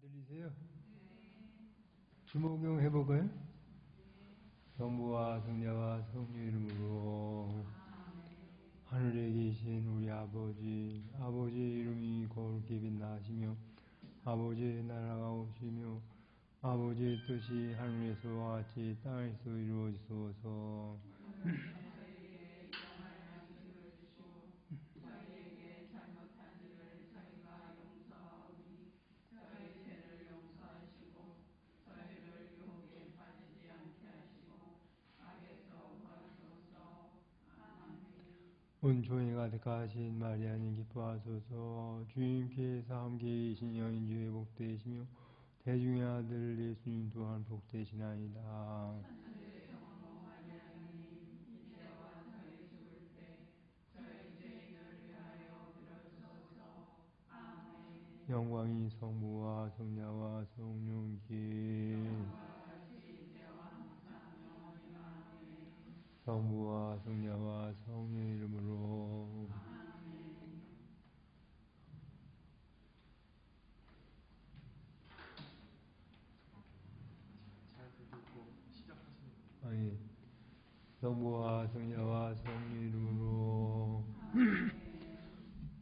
들리세요? 주목용 해볼까요? 성부와 성자와 성령 이름으로 하늘에 계신 우리 아버지의 이름이 거룩히 빛나시며 아버지의 나라가 오시며 아버지의 뜻이 하늘에서와 같이 땅에서 이루어지소서. 은총이 가득하신 마리아님 기뻐하소서. 주님께서 함께 계신 여인 중에 복되시며 태중의 아들 예수님 또한 복되시나이다. 영광이 성부와 성자와 성령께 성부와 성자와 성령 이름으로 성부와 성자와 성령 이름으로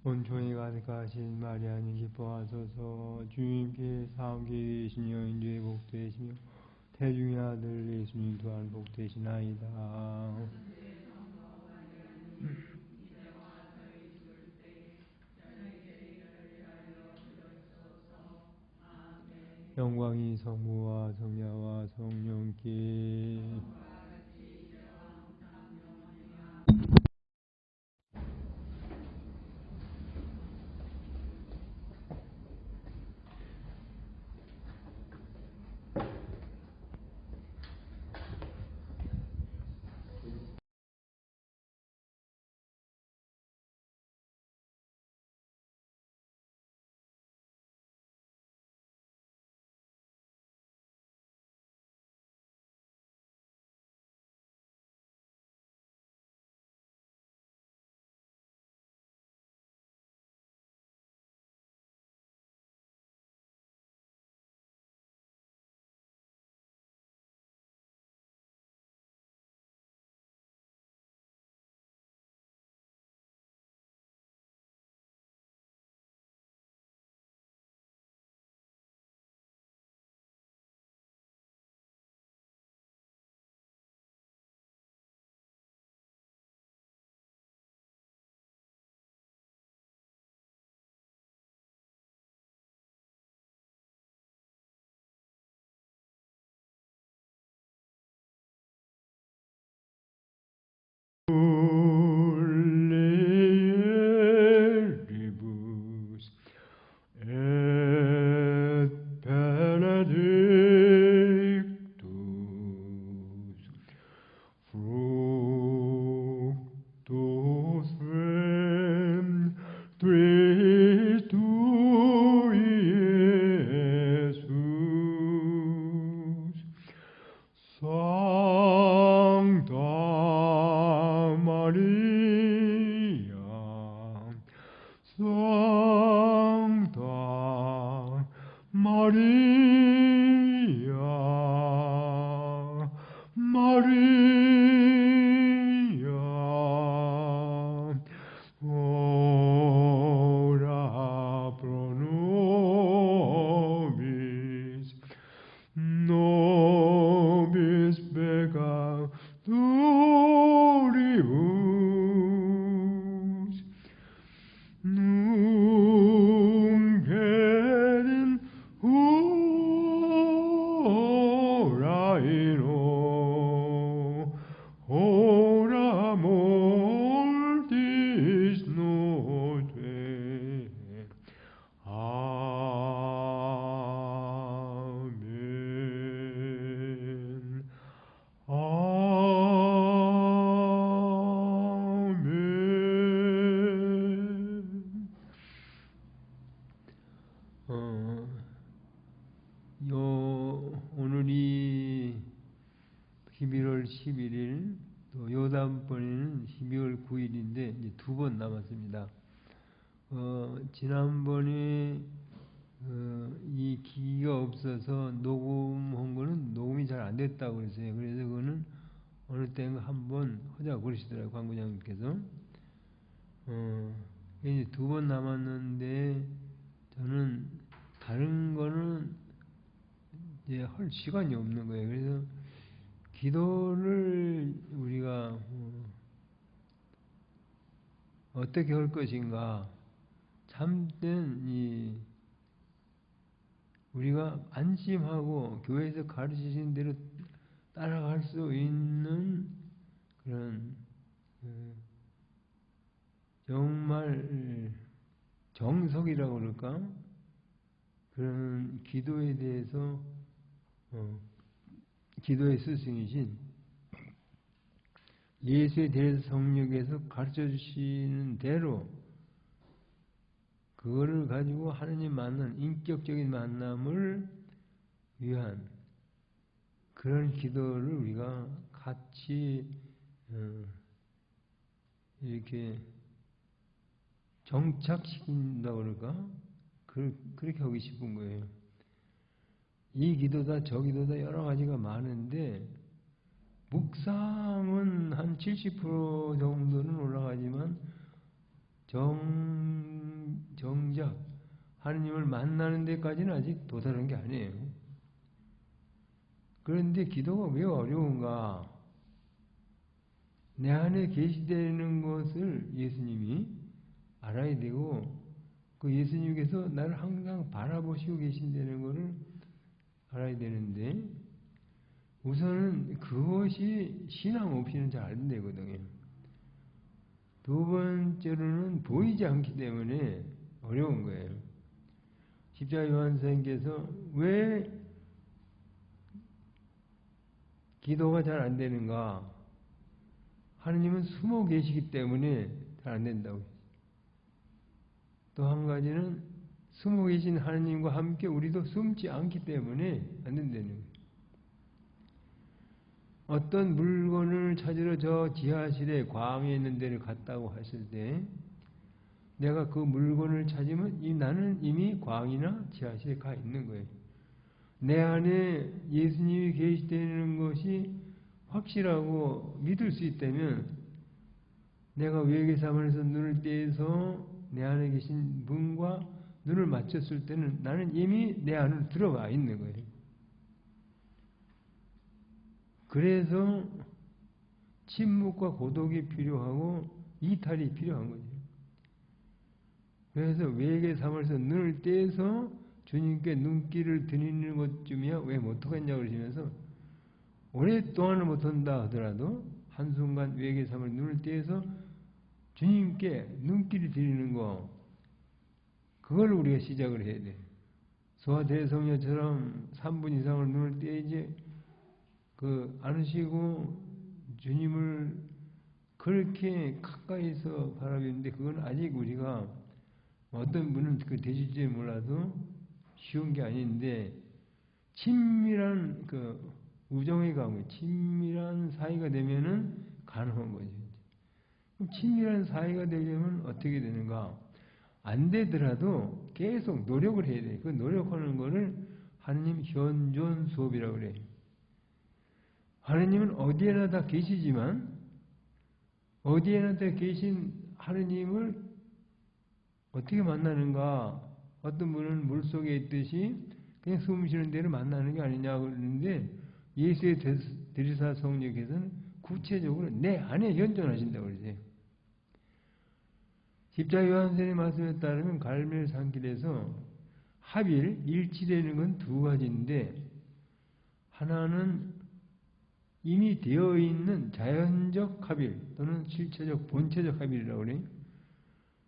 은총이 가득하신 마리아님 기뻐하소서. 주님께서 함께 계신 여인 중에 복되시며 태중의 아들 예수님 또한 복되시나이다. 영광이 성부와 성자와 성령께 오늘이 11월 11일, 또 요다음번에는 12월 9일인데 이제 2번 남았습니다. 지난번에 이 기가 없어서 녹음한 거는 녹음이 잘 안 됐다고 그랬어요. 그래서 그거는 어느 때인가 한번 하자고 그러시더라고요. 관부장님께서. 이제 2번 남았는데 저는 다른 거는 이제 할 시간이 없는 거예요. 그래서 기도를 우리가 어떻게 할 것인가, 참된 우리가 안심하고 교회에서 가르치신 대로 따라갈 수 있는 그런 정말 정석이라고 그럴까? 그런 기도에 대해서 기도의 스승이신 예수에 대해서 성령께서 가르쳐 주시는 대로 그거를 가지고 하느님 만난 인격적인 만남을 위한 그런 기도를 우리가 같이 이렇게 정착시킨다고 그럴까? 그렇게 하고 싶은 거예요. 이 기도다 저 기도다 여러 가지가 많은데 묵상은 한 70% 정도는 올라가지만 정작 하느님을 만나는 데까지는 아직 도달한 게 아니에요. 그런데 기도가 왜 어려운가? 내 안에 계시되는 것을 예수님이 알아야 되고 그 예수님께서 나를 항상 바라보시고 계신다는 것을 알아야 되는데 우선은 그것이 신앙 없이는 잘 안 되거든요. 2번째로는 보이지 않기 때문에 어려운 거예요. 십자가 요한 선생님께서 왜 기도가 잘 안 되는가? 하느님은 숨어 계시기 때문에 잘 안 된다고. 또 한 가지는 숨어 계신 하느님과 함께 우리도 숨지 않기 때문에 안 된다는 거예요. 어떤 물건을 찾으러 저 지하실에 광에 있는 데를 갔다고 하실 때 내가 그 물건을 찾으면 나는 이미 광이나 지하실에 가 있는 거예요. 내 안에 예수님이 계시다는 것이 확실하고 믿을 수 있다면 내가 외계 사원에서 눈을 떼서 내 안에 계신 분과 눈을 맞췄을 때는 나는 이미 내 안으로 들어가 있는 거예요. 그래서 침묵과 고독이 필요하고 이탈이 필요한 거죠. 그래서 외계 사원에서 눈을 떼서 주님께 눈길을 드리는 것쯤이야 왜 못하겠냐고 그러시면서 오랫동안은 못한다 하더라도 한순간 외계 사원에 눈을 떼서 주님께 눈길을 드리는 거 그걸 우리가 시작을 해야 돼. 소아대성녀처럼 3분 이상을 눈을 떼지 않으시고 주님을 그렇게 가까이서 바라보는데 그건 아직 우리가 어떤 분은 그 되실지 몰라도 쉬운 게 아닌데 친밀한 우정의 관계, 친밀한 사이가 되면은 가능한 거죠. 그럼 친밀한 사이가 되려면 어떻게 되는가? 안 되더라도 계속 노력을 해야 돼. 그 노력하는 거를 하느님 현존 수업이라고 그래요. 하느님은 어디에나 다 계시지만 어디에나 다 계신 하느님을 어떻게 만나는가? 어떤 분은 물속에 있듯이 그냥 숨 쉬는 대로 만나는 게 아니냐 그러는데 예수의 대리사 성령께서는 구체적으로 내 안에 현존하신다고 그러세요. 십자가 요한선생의 말씀에 따르면 갈멜산길에서 합일, 일치되는 건 2가지인데 하나는 이미 되어 있는 자연적 합일 또는 실체적 본체적 합일이라고 그래요.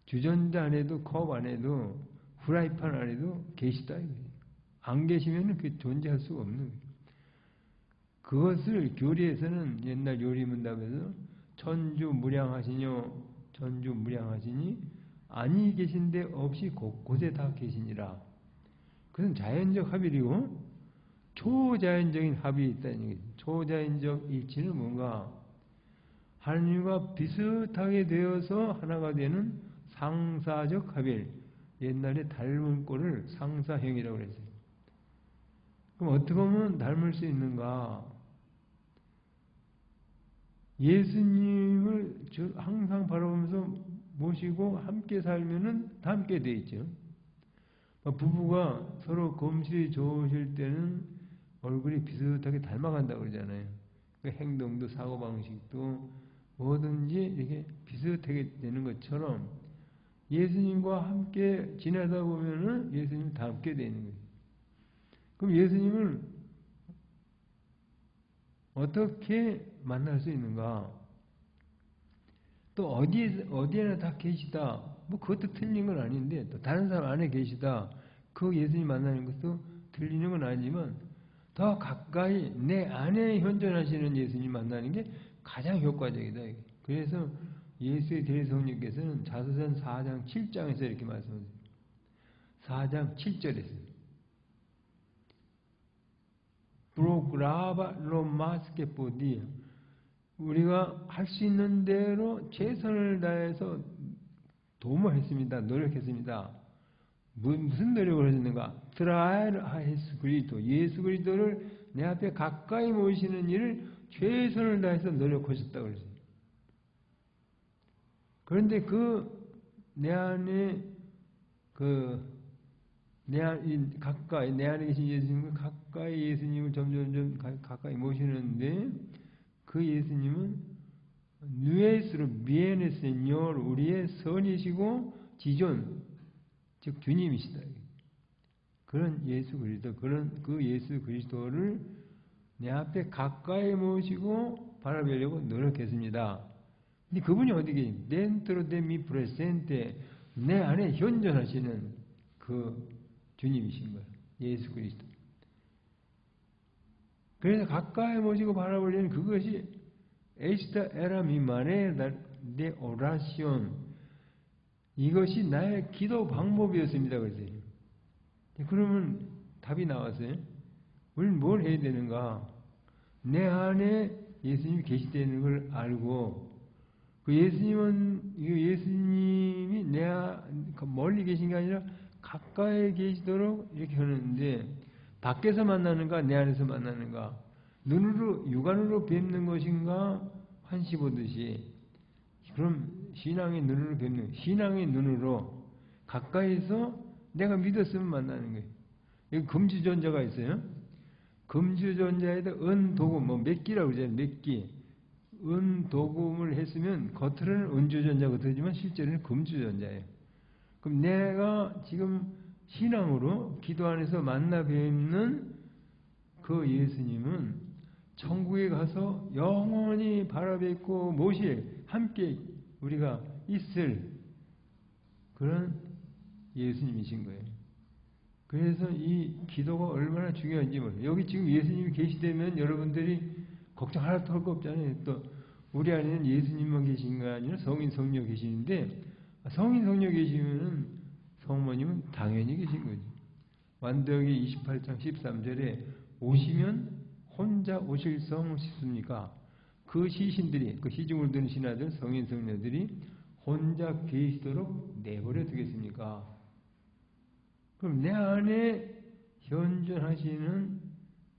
주전자 안에도 컵 안에도 후라이팬 안에도 계시다. 안 계시면 그 존재할 수가 없는 거예요. 그것을 교리에서는 옛날 요리 문답에서 천주 무량하시뇨 천주 무량하시니 아니 계신데 없이 곳곳에 다 계시니라. 그것은 자연적 합일이고 초자연적인 합이 있다는 거죠. 초자연적 일치는 뭔가 하나님과 비슷하게 되어서 하나가 되는 상사적 합일, 옛날에 닮은 꼴을 상사형이라고 그랬어요. 그럼 어떻게 하면 닮을 수 있는가? 예수님을 항상 바라보면서 모시고 함께 살면은 닮게 돼 있죠. 부부가 서로 검실이 좋으실 때는 얼굴이 비슷하게 닮아간다고 그러잖아요. 그 행동도 사고방식도 뭐든지 이렇게 비슷하게 되는 것처럼 예수님과 함께 지내다 보면은 예수님을 닮게 되는 거예요. 그럼 예수님을 어떻게 만날 수 있는가? 또 어디에나 다 계시다. 뭐 그것도 틀린 건 아닌데 또 다른 사람 안에 계시다. 그 예수님 만나는 것도 틀리는 건 아니지만 더 가까이 내 안에 현존하시는 예수님 만나는 게 가장 효과적이다. 그래서 예수의 대성령께서는 자서전 4장 7장에서 이렇게 말씀하세요. 4장 7절에서 프로그라바 로마스케 보디 우리가 할 수 있는 대로 최선을 다해서 도모했습니다. 노력했습니다. 무슨 노력을 했는가? 트라이를 하예수 그리스도 예수 그리스도를 내 앞에 가까이 모시는 일을 최선을 다해서 노력하셨다고 그랬어요. 그런데 내 안에 가까이 내 안에 계신 예수님을 가까이 예수님을 점점 가까이 모시는데 그 예수님은 누에스로 비에네 세뇨르 우리의 선이시고 지존 즉 주님이시다. 그런 예수 그리스도 그 예수 그리스도를 내 앞에 가까이 모시고 바라보려고 노력했습니다. 근데 그분이 어디 계신? dentro de mi presente 내 안에 현존하시는 그 주님이신 거예요. 예수 그리스도. 그래서 가까이 모시고 바라보려는 그것이 Esta era mi manera de oración. 이것이 나의 기도 방법이었습니다. 그랬어요. 그러면 답이 나왔어요. 우리는 뭘 해야 되는가? 내 안에 예수님이 계시다는 걸 알고 그 예수님이 멀리 계신 게 아니라 가까이 계시도록 이렇게 하는데 밖에서 만나는가 내 안에서 만나는가 눈으로 육안으로 뵙는 것인가 환시 보듯이 그럼 신앙의 눈으로 뵙는 신앙의 눈으로 가까이서 내가 믿었으면 만나는 거예요. 여기 금주전자가 있어요. 금주전자에다 은도금 몇 기라고 그러잖아요. 몇 기. 은도금을 했으면 겉으로는 은주전자가 되지만 실제로는 금주전자예요. 그럼 내가 지금 신앙으로 기도 안에서 만나 뵙는 그 예수님은 천국에 가서 영원히 바라뵙고 모실 함께 우리가 있을 그런 예수님이신 거예요. 그래서 이 기도가 얼마나 중요한지 몰라요. 여기 지금 예수님이 계시다면 여러분들이 걱정 하나도 할 거 없잖아요. 또 우리 안에는 예수님만 계신 거 아니라 성인 성녀 계시는데 성인 성녀 계시면은 성모님은 당연히 계신 거지. 완더기 28장 13절에 오시면 혼자 오실 성을 씹습니까? 그 시신들이 그 시중을 드는 신하들 성인 성녀들이 혼자 계시도록 내버려 두겠습니까? 그럼 내 안에 현존하시는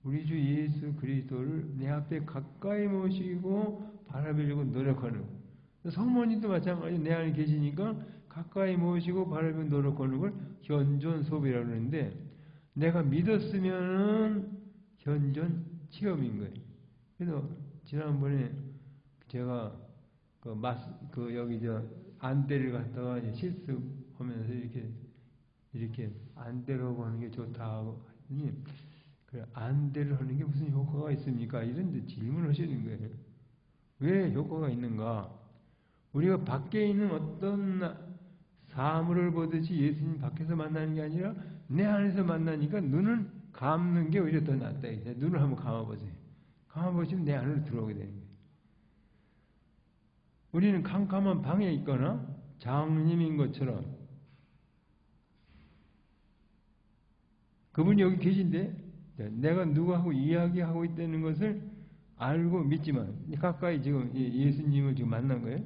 우리 주 예수 그리스도를 내 앞에 가까이 모시고 바라보려고 노력하는 거. 성모님도 마찬가지로 내 안에 계시니까 가까이 모시고 바라보려고 노력하는 걸 현존 소비라고 하는데 내가 믿었으면은 현존 체험인 거예요. 그래서 지난번에 제가 여기 안대를 갖다가 실습하면서 이렇게 안대로 보는 게 좋다고 하더니 안대를 하는 게 무슨 효과가 있습니까? 이런 질문을 하시는 거예요. 왜 효과가 있는가? 우리가 밖에 있는 어떤 사물을 보듯이 예수님 밖에서 만나는 게 아니라 내 안에서 만나니까 눈을 감는 게 오히려 더 낫다. 눈을 한번 감아보세요. 감아보시면 내 안으로 들어오게 되는 거예요. 우리는 캄캄한 방에 있거나 장님인 것처럼 그분이 여기 계신데 내가 누구하고 이야기하고 있다는 것을 알고 믿지만 가까이 지금 예수님을 지금 만난 거예요.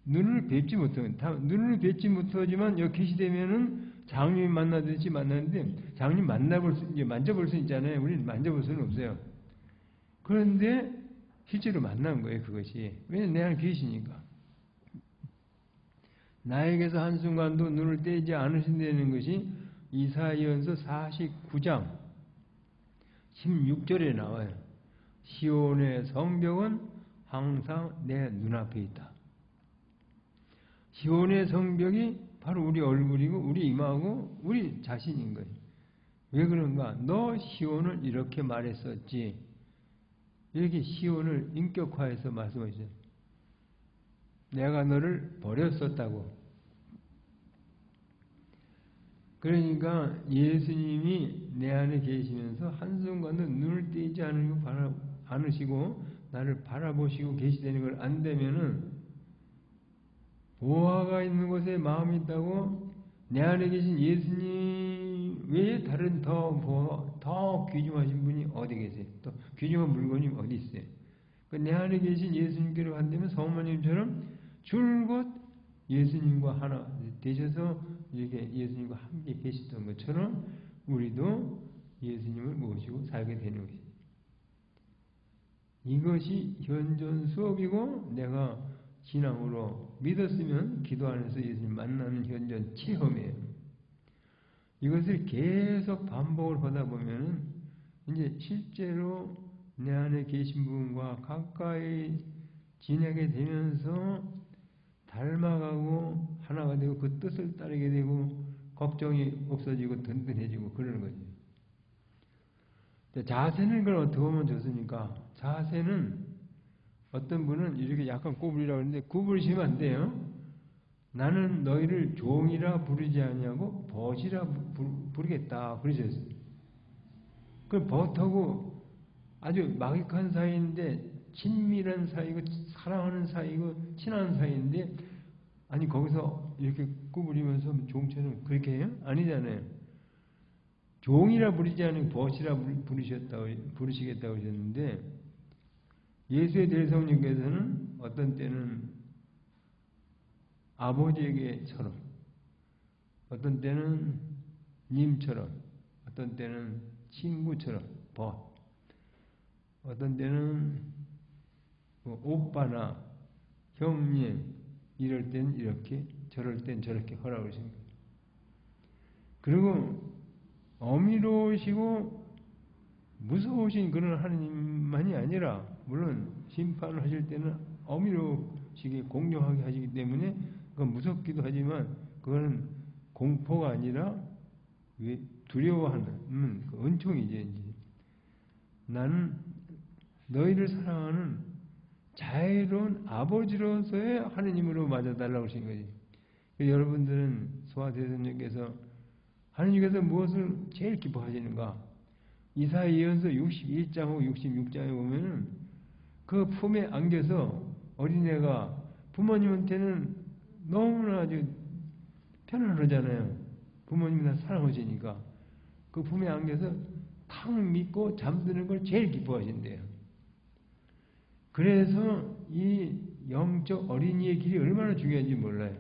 눈을 뵙지 못하면, 눈을 뵙지 못하지만 여기 계시되면은 장님 만나듯이 만나는데, 장님 만져볼 수 있잖아요. 우리는 만져볼 수는 없어요. 그런데 실제로 만난 거예요, 그것이. 왜냐면 내 안에 계시니까. 나에게서 한순간도 눈을 떼지 않으신다는 것이 이사야서 49장 16절에 나와요. 시온의 성벽은 항상 내 눈앞에 있다. 시온의 성벽이 바로 우리 얼굴이고 우리 이마고 우리 자신인 거예요. 왜 그런가? 너 시온을 이렇게 말했었지. 이렇게 시온을 인격화해서 말씀하셨어요. 내가 너를 버렸었다고. 그러니까 예수님이 내 안에 계시면서 한순간도 눈을 떼지 않으시고 나를 바라보시고 계시다는 걸 안되면은 보화가 있는 곳에 마음이 있다고 내 안에 계신 예수님 외에 다른 더 귀중하신 분이 어디 계세요? 또 귀중한 물건이 어디 있어요? 내 안에 계신 예수님께로 간다면 성모님처럼 줄곧 예수님과 하나 되셔서 이렇게 예수님과 함께 계시던 것처럼 우리도 예수님을 모시고 살게 되는 것이죠. 이것이 현존 수업이고 내가 신앙으로 믿었으면 기도 안에서 예수님 만나는 현존 체험이에요. 이것을 계속 반복을 하다 보면은 이제 실제로 내 안에 계신 분과 가까이 지내게 되면서 닮아가고 하나가 되고 그 뜻을 따르게 되고 걱정이 없어지고 든든해지고 그러는 거죠. 자세는 그걸 어떻게 보면 좋습니까? 자세는 어떤 분은 이렇게 약간 구부리라고 하는데 구부리시면 안 돼요. 나는 너희를 종이라 부르지 아니하고 벗이라 부르겠다 그러셨어요. 그 벗하고 아주 막역한 사이인데 친밀한 사이고 사랑하는 사이고 친한 사이인데 아니 거기서 이렇게 구부리면서 종처럼 그렇게 해요? 아니잖아요. 종이라 부르지 않고 벗이라 부르시겠다고 하셨는데 예수의 대성령께서는 어떤 때는 아버지에게처럼 어떤 때는 님처럼 어떤 때는 친구처럼 벗 어떤 때는 뭐 오빠나 형님 이럴 땐 이렇게 저럴 땐 저렇게 허락을 하신 거예요. 그리고 어미로우시고 무서우신 그런 하느님만이 아니라 물론 심판을 하실 때는 어미로우시게 공정하게 하시기 때문에 그건 무섭기도 하지만 그거는 공포가 아니라 두려워하는 그 은총이죠. 이제. 나는 너희를 사랑하는 자애로운 아버지로서의 하느님으로 맞아달라고 하신 거지. 여러분들은 소아대선님께서 하느님께서 무엇을 제일 기뻐하시는가? 이사야 예언서 61장하고 66장에 보면은 그 품에 안겨서 어린애가 부모님한테는 너무나 아주 편안하잖아요. 부모님이 다 사랑하시니까 그 품에 안겨서 탁 믿고 잠드는 걸 제일 기뻐하신대요. 그래서 이 영적 어린이의 길이 얼마나 중요한지 몰라요.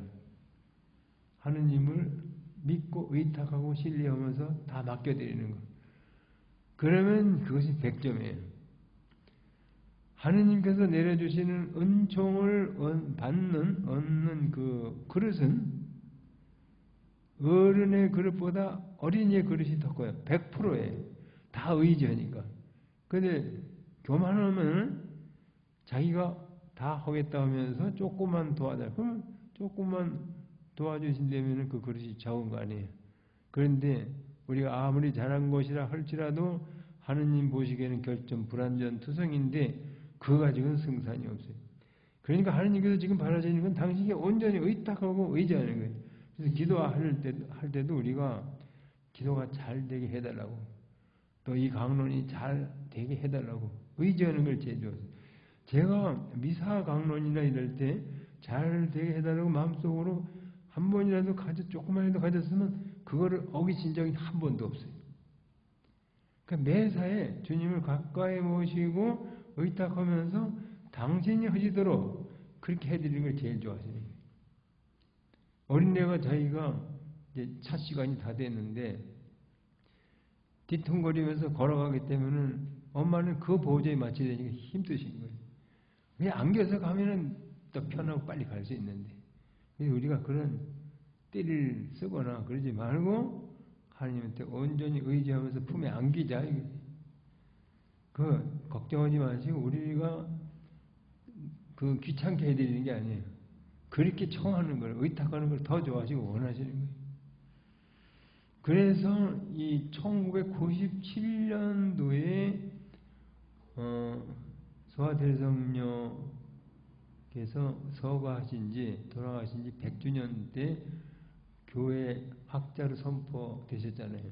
하느님을 믿고 의탁하고 신뢰하면서 다 맡겨드리는 것. 그러면 그것이 100점이에요. 하느님께서 내려주시는 은총을 얻는 그 그릇은 어른의 그릇보다 어린이의 그릇이 더 커요. 100%예요. 다 의지하니까. 근데 교만하면 자기가 다 하겠다 하면서 조금만 도와달라. 그러면 조금만 도와주신다면 그 그릇이 적은 거 아니에요. 그런데 우리가 아무리 잘한 것이라 할지라도 하느님 보시기에는 결점, 불완전, 투성인데 그거 가지고는 승산이 없어요. 그러니까 하느님께서 지금 바라시는 건 당신이 온전히 의탁하고 의지하는 거예요. 그래서 기도할 때도 우리가 기도가 잘 되게 해달라고 또 이 강론이 잘 되게 해달라고 의지하는 걸 제일 좋아해요. 제가 미사 강론이나 이럴 때 잘 되게 해달라고 마음속으로 한 번이라도 조금만이라도 가졌으면 그거를 어기신 적이 한 번도 없어요. 그러니까 매사에 주님을 가까이 모시고 의탁하면서 당신이 하시도록 그렇게 해드리는 걸 제일 좋아하시는 거예요. 어린애가 자기가 이제 차 시간이 다 됐는데 뒤뚱거리면서 걸어가기 때문에 엄마는 그 보호자에 맞춰야 되니까 힘드신 거예요. 그냥 안겨서 가면은 더 편하고 빨리 갈 수 있는데 우리가 그런 띠를 쓰거나 그러지 말고 하나님한테 온전히 의지하면서 품에 안기자. 그 걱정하지 마시고 우리가 그 귀찮게 해드리는 게 아니에요. 그렇게 청하는 걸, 의탁하는 걸 더 좋아하시고 원하시는 거예요. 그래서 이 1997년도에 소아대성녀께서 서거하신 지, 돌아가신 지 100주년 때 교회 학자로 선포되셨잖아요.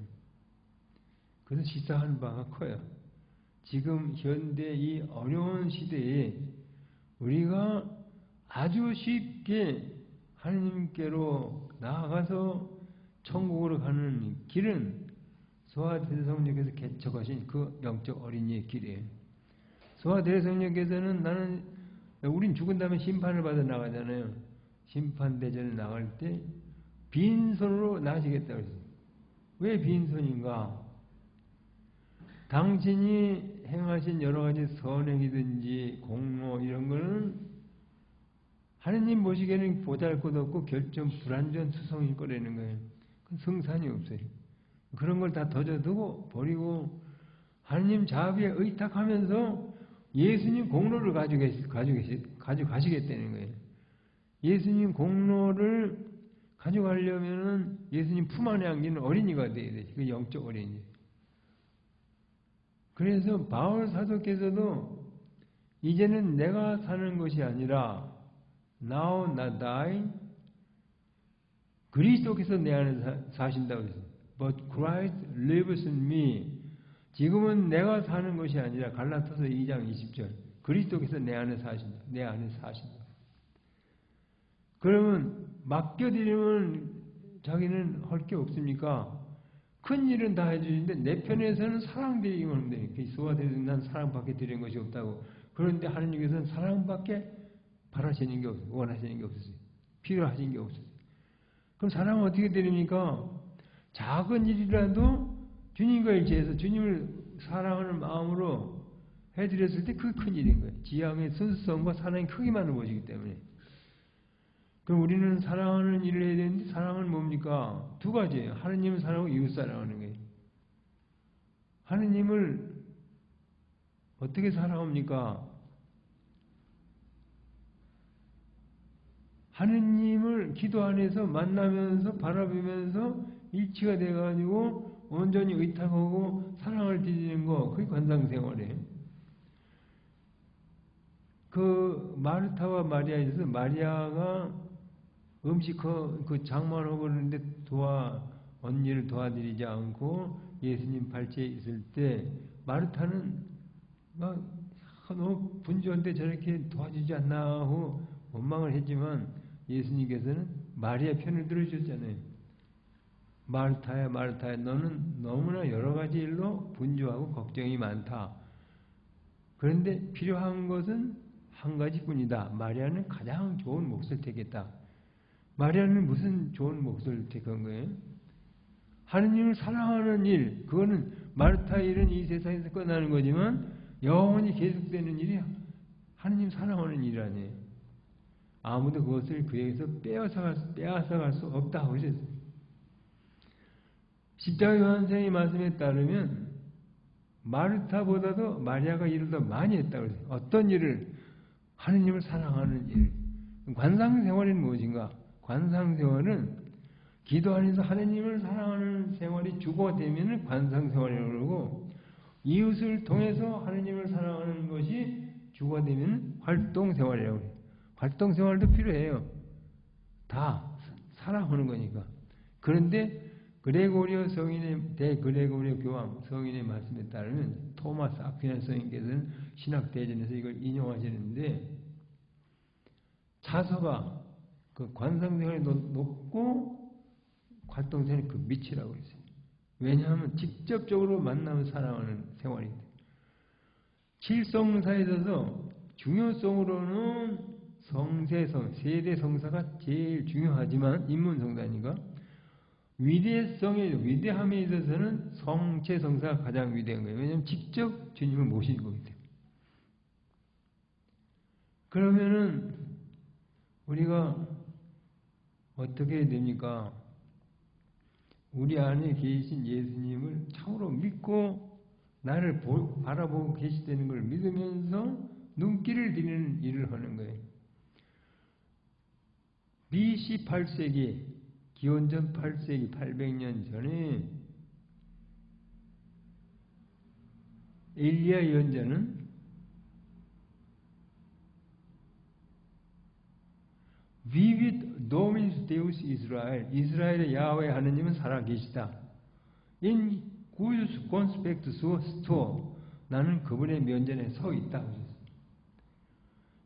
그래서 시사하는 바가 커요. 지금 현대 이 어려운 시대에 우리가 아주 쉽게 하나님께로 나아가서 천국으로 가는 길은 소아대성녀께서 개척하신 그 영적 어린이의 길이에요. 소아대성녀께서는 우린 죽은 다음에 심판을 받아 나가잖아요. 심판대전을 나갈 때 빈손으로 나시겠다고 했어요. 왜 빈손인가? 당신이 행하신 여러 가지 선행이든지 공로 이런 거는 하느님 보시기에는 보잘것없고 결점 불완전 수성일 거라는 거예요. 그건 성산이 없어요. 그런 걸 다 던져두고 버리고 하느님 자비에 의탁하면서 예수님 공로를 가져가시겠다는 거예요. 예수님 공로를 가져가려면은 예수님 품 안에 안기는 어린이가 돼야 되지. 그 영적 어린이. 그래서 바울 사도께서도 이제는 내가 사는 것이 아니라 now not I 그리스도께서 내 안에 사신다고 했어요. But Christ lives in me. 지금은 내가 사는 것이 아니라 갈라디아서 2장 20절 그리스도께서 내 안에 사신다. 내 안에 사신다. 그러면 맡겨드리면 자기는 할 게 없습니까? 큰 일은 다 해주시는데 내 편에서는 사랑드리기만 하면 돼요. 소아대는 난 사랑밖에 드리는 것이 없다고. 그런데 하나님께서는 사랑밖에 바라시는 게 없어요. 원하시는 게 없어요. 필요하신 게 없어요. 그럼 사랑은 어떻게 드립니까? 작은 일이라도 주님과 일치해서 주님을 사랑하는 마음으로 해드렸을 때 그게 큰 일인 거예요. 지향의 순수성과 사랑의 크기만을 보시기 때문에. 그럼 우리는 사랑하는 일을 해야 되는데 사랑은 뭡니까? 두 가지예요. 하느님을 사랑하고 이웃 사랑하는 거예요. 하느님을 어떻게 사랑합니까? 하느님을 기도 안에서 만나면서 바라보면서 일치가 돼가지고 온전히 의탁하고 사랑을 드리는 거 그게 관상생활이에요. 그 마르타와 마리아에 있어서 마리아가 음식 그 장만하고 그러는데 언니를 도와드리지 않고 예수님 발치에 있을 때 마르타는 막 너무 분주한데 저렇게 도와주지 않나 하고 원망을 했지만 예수님께서는 마리아 편을 들어주셨잖아요. 마르타야 마르타야 너는 너무나 여러 가지 일로 분주하고 걱정이 많다. 그런데 필요한 것은 한 가지뿐이다. 마리아는 가장 좋은 몫을 택했다. 마리아는 무슨 좋은 몫을 택한 거예요? 하느님을 사랑하는 일, 그거는 마르타의 일은 이 세상에서 끝나는 거지만 영원히 계속되는 일이 하느님 사랑하는 일 아니에요. 아무도 그것을 그에게서 빼앗아갈 수 없다고 하셨어요. 십자가 요한생의 말씀에 따르면 마르타보다도 마리아가 일을 더 많이 했다고 했어요. 어떤 일을? 하느님을 사랑하는 일. 관상생활은 무엇인가? 관상생활은 기도 안에서 하느님을 사랑하는 생활이 주고되면 관상생활이라고 그러고 이웃을 통해서 하느님을 사랑하는 것이 주고되면 활동생활이라고 해요. 활동생활도 필요해요. 다 사랑하는 거니까. 그런데 그레고리오 성인의 대그레고리오 교황 성인의 말씀에 따르면 토마스 아퀴나스 성인께서는 신학대전에서 이걸 인용하시는데 자서가 그 관상생활이 높고 활동생활이 그 밑이라고 그랬어요. 왜냐하면 직접적으로 만나면 사랑하는 생활인데 칠성사에 있어서 중요성으로는 성세성, 세대 성사가 제일 중요하지만 인문성사니까 위대함에 있어서는 성체성사가 가장 위대한 거예요. 왜냐하면 직접 주님을 모시는 거기 때문에. 그러면은 우리가 어떻게 해야 됩니까? 우리 안에 계신 예수님을 참으로 믿고 나를 바라보고 계시다는 걸 믿으면서 눈길을 들이는 일을 하는 거예요. BC 8세기, 기원전 8세기, 800년 전에 엘리야 예언자는 Vivid Dominus Deus Israel, 이스라엘의 야훼 하느님은 살아계시다. In whose conspect sto, 나는 그분의 면전에 서 있다.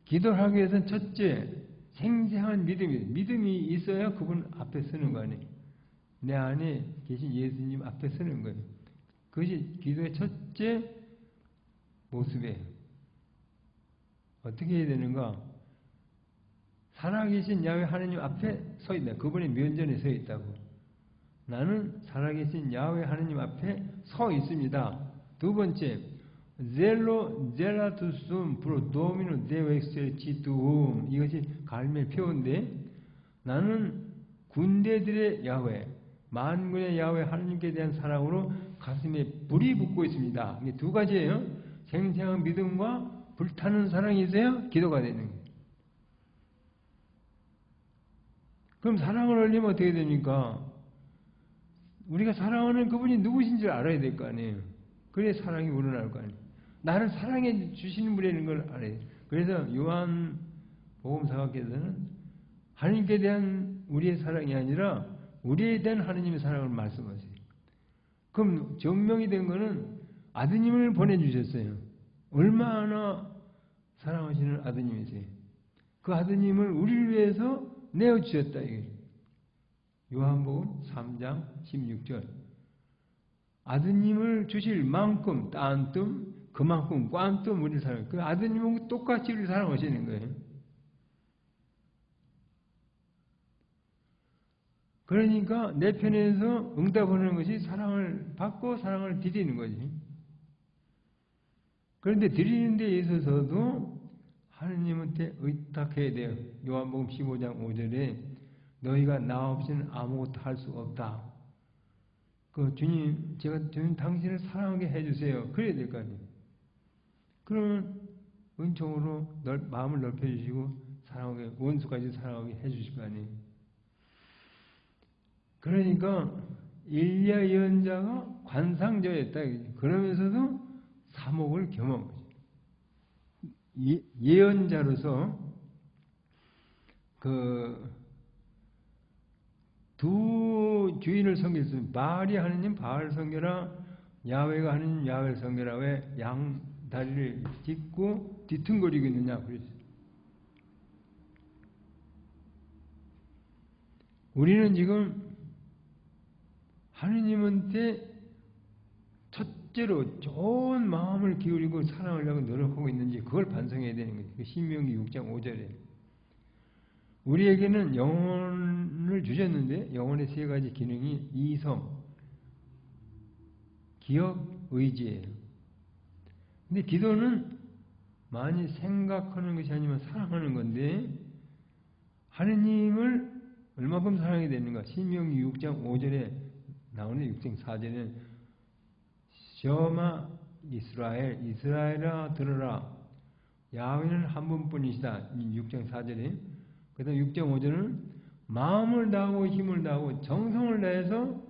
기도를 하기 위해서는 첫째, 생생한 믿음이 있어야 그분 앞에 서는 거 아니에요. 내 안에 계신 예수님 앞에 서는 거예요. 그것이 기도의 첫째 모습이에요. 어떻게 해야 되는가? 살아계신 야훼 하느님 앞에 서 있다. 그분의 면전에 서 있다고. 나는 살아계신 야훼 하느님 앞에 서 있습니다. 두 번째, 젤라투스um pro domino deo exercituum, 이것이 갈멜 표어인데, 나는 군대들의 야훼, 만군의 야훼 하느님께 대한 사랑으로 가슴에 불이 붙고 있습니다. 이게 두 가지예요. 생생한 믿음과 불타는 사랑이 있어야 기도가 되는 거예요. 그럼 사랑을 올리면 어떻게 됩니까? 우리가 사랑하는 그분이 누구신지 알아야 될 거 아니에요. 그래야 사랑이 우러나올 거 아니에요. 나를 사랑해 주시는 분이라는 걸 알아야 돼요. 그래서 요한 복음사가께서는 하나님께 대한 우리의 사랑이 아니라 우리에 대한 하나님의 사랑을 말씀하세요. 그럼 증명이 된 거는 아드님을 보내주셨어요. 얼마나 사랑하시는 아드님이세요. 그 아드님을 우리를 위해서 내어주셨다. 요한복음 3장 16절. 아드님을 주실 만큼 딴뜸 그만큼 꽝뜸 우리를 사랑해요. 그 아드님은 똑같이 우리를 사랑하시는 거예요. 그러니까 내 편에서 응답하는 것이 사랑을 받고 사랑을 드리는 거지. 그런데 드리는 데 있어서도 하느님한테 의탁해야 돼요. 요한복음 15장 5절에 너희가 나 없이는 아무것도 할 수 없다. 그 주님, 주님 당신을 사랑하게 해주세요. 그래야 될 거 아니에요. 그러면 은총으로 마음을 넓혀주시고 사랑하게, 원수까지 사랑하게 해주실 거 아니에요. 그러니까 엘리야 예언자가 관상저였다. 그러면서도 사목을 겸한 거죠. 예언자로서 두 주인을 섬겼습니다. 바알이 하느님 바알 섬겨라, 야훼가 하느님 야훼를 섬겨라. 왜 양 다리를 짚고 뒤뚱거리고 있느냐 그랬어요. 우리는 지금 하느님한테 첫째로 좋은 마음을 기울이고 사랑하려고 노력하고 있는지 그걸 반성해야 되는 거죠. 신명기 6장 5절에 우리에게는 영혼을 주셨는데 영혼의 세 가지 기능이 이성, 기억, 의지예요. 근데 기도는 많이 생각하는 것이 아니면 사랑하는 건데 하느님을 얼마큼 사랑해야 되는가? 신명기 6장 5절에 나오는 6장 4절에는 셔마 이스라엘, 이스라엘아 들으라. 야훼는 한 분뿐이시다. 6장 4절에. 그 다음 6장 5절은 마음을 다하고 힘을 다하고 정성을 다해서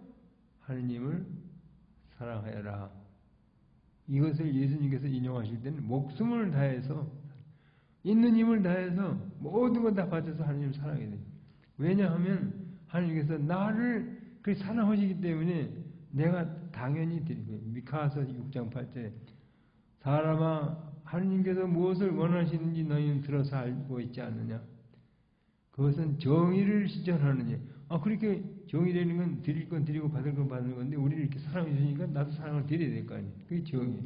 하느님을 사랑하여라. 이것을 예수님께서 인용하실 때는 목숨을 다해서 있는 힘을 다해서 모든 것 다 바쳐서 하느님을 사랑해야 돼요. 왜냐하면 하느님께서 나를 그렇게 사랑하시기 때문에 내가 당연히 드린 거예요. 미카서 6장 8절에 사람아 하느님께서 무엇을 원하시는지 너희는 들어서 알고 있지 않느냐. 그것은 정의를 실천하느냐. 그렇게 정의라는 건 드릴 건 드리고 받을 건 받는 건데 우리를 이렇게 사랑해 주시니까 나도 사랑을 드려야 될 거 아니에요. 그게 정의.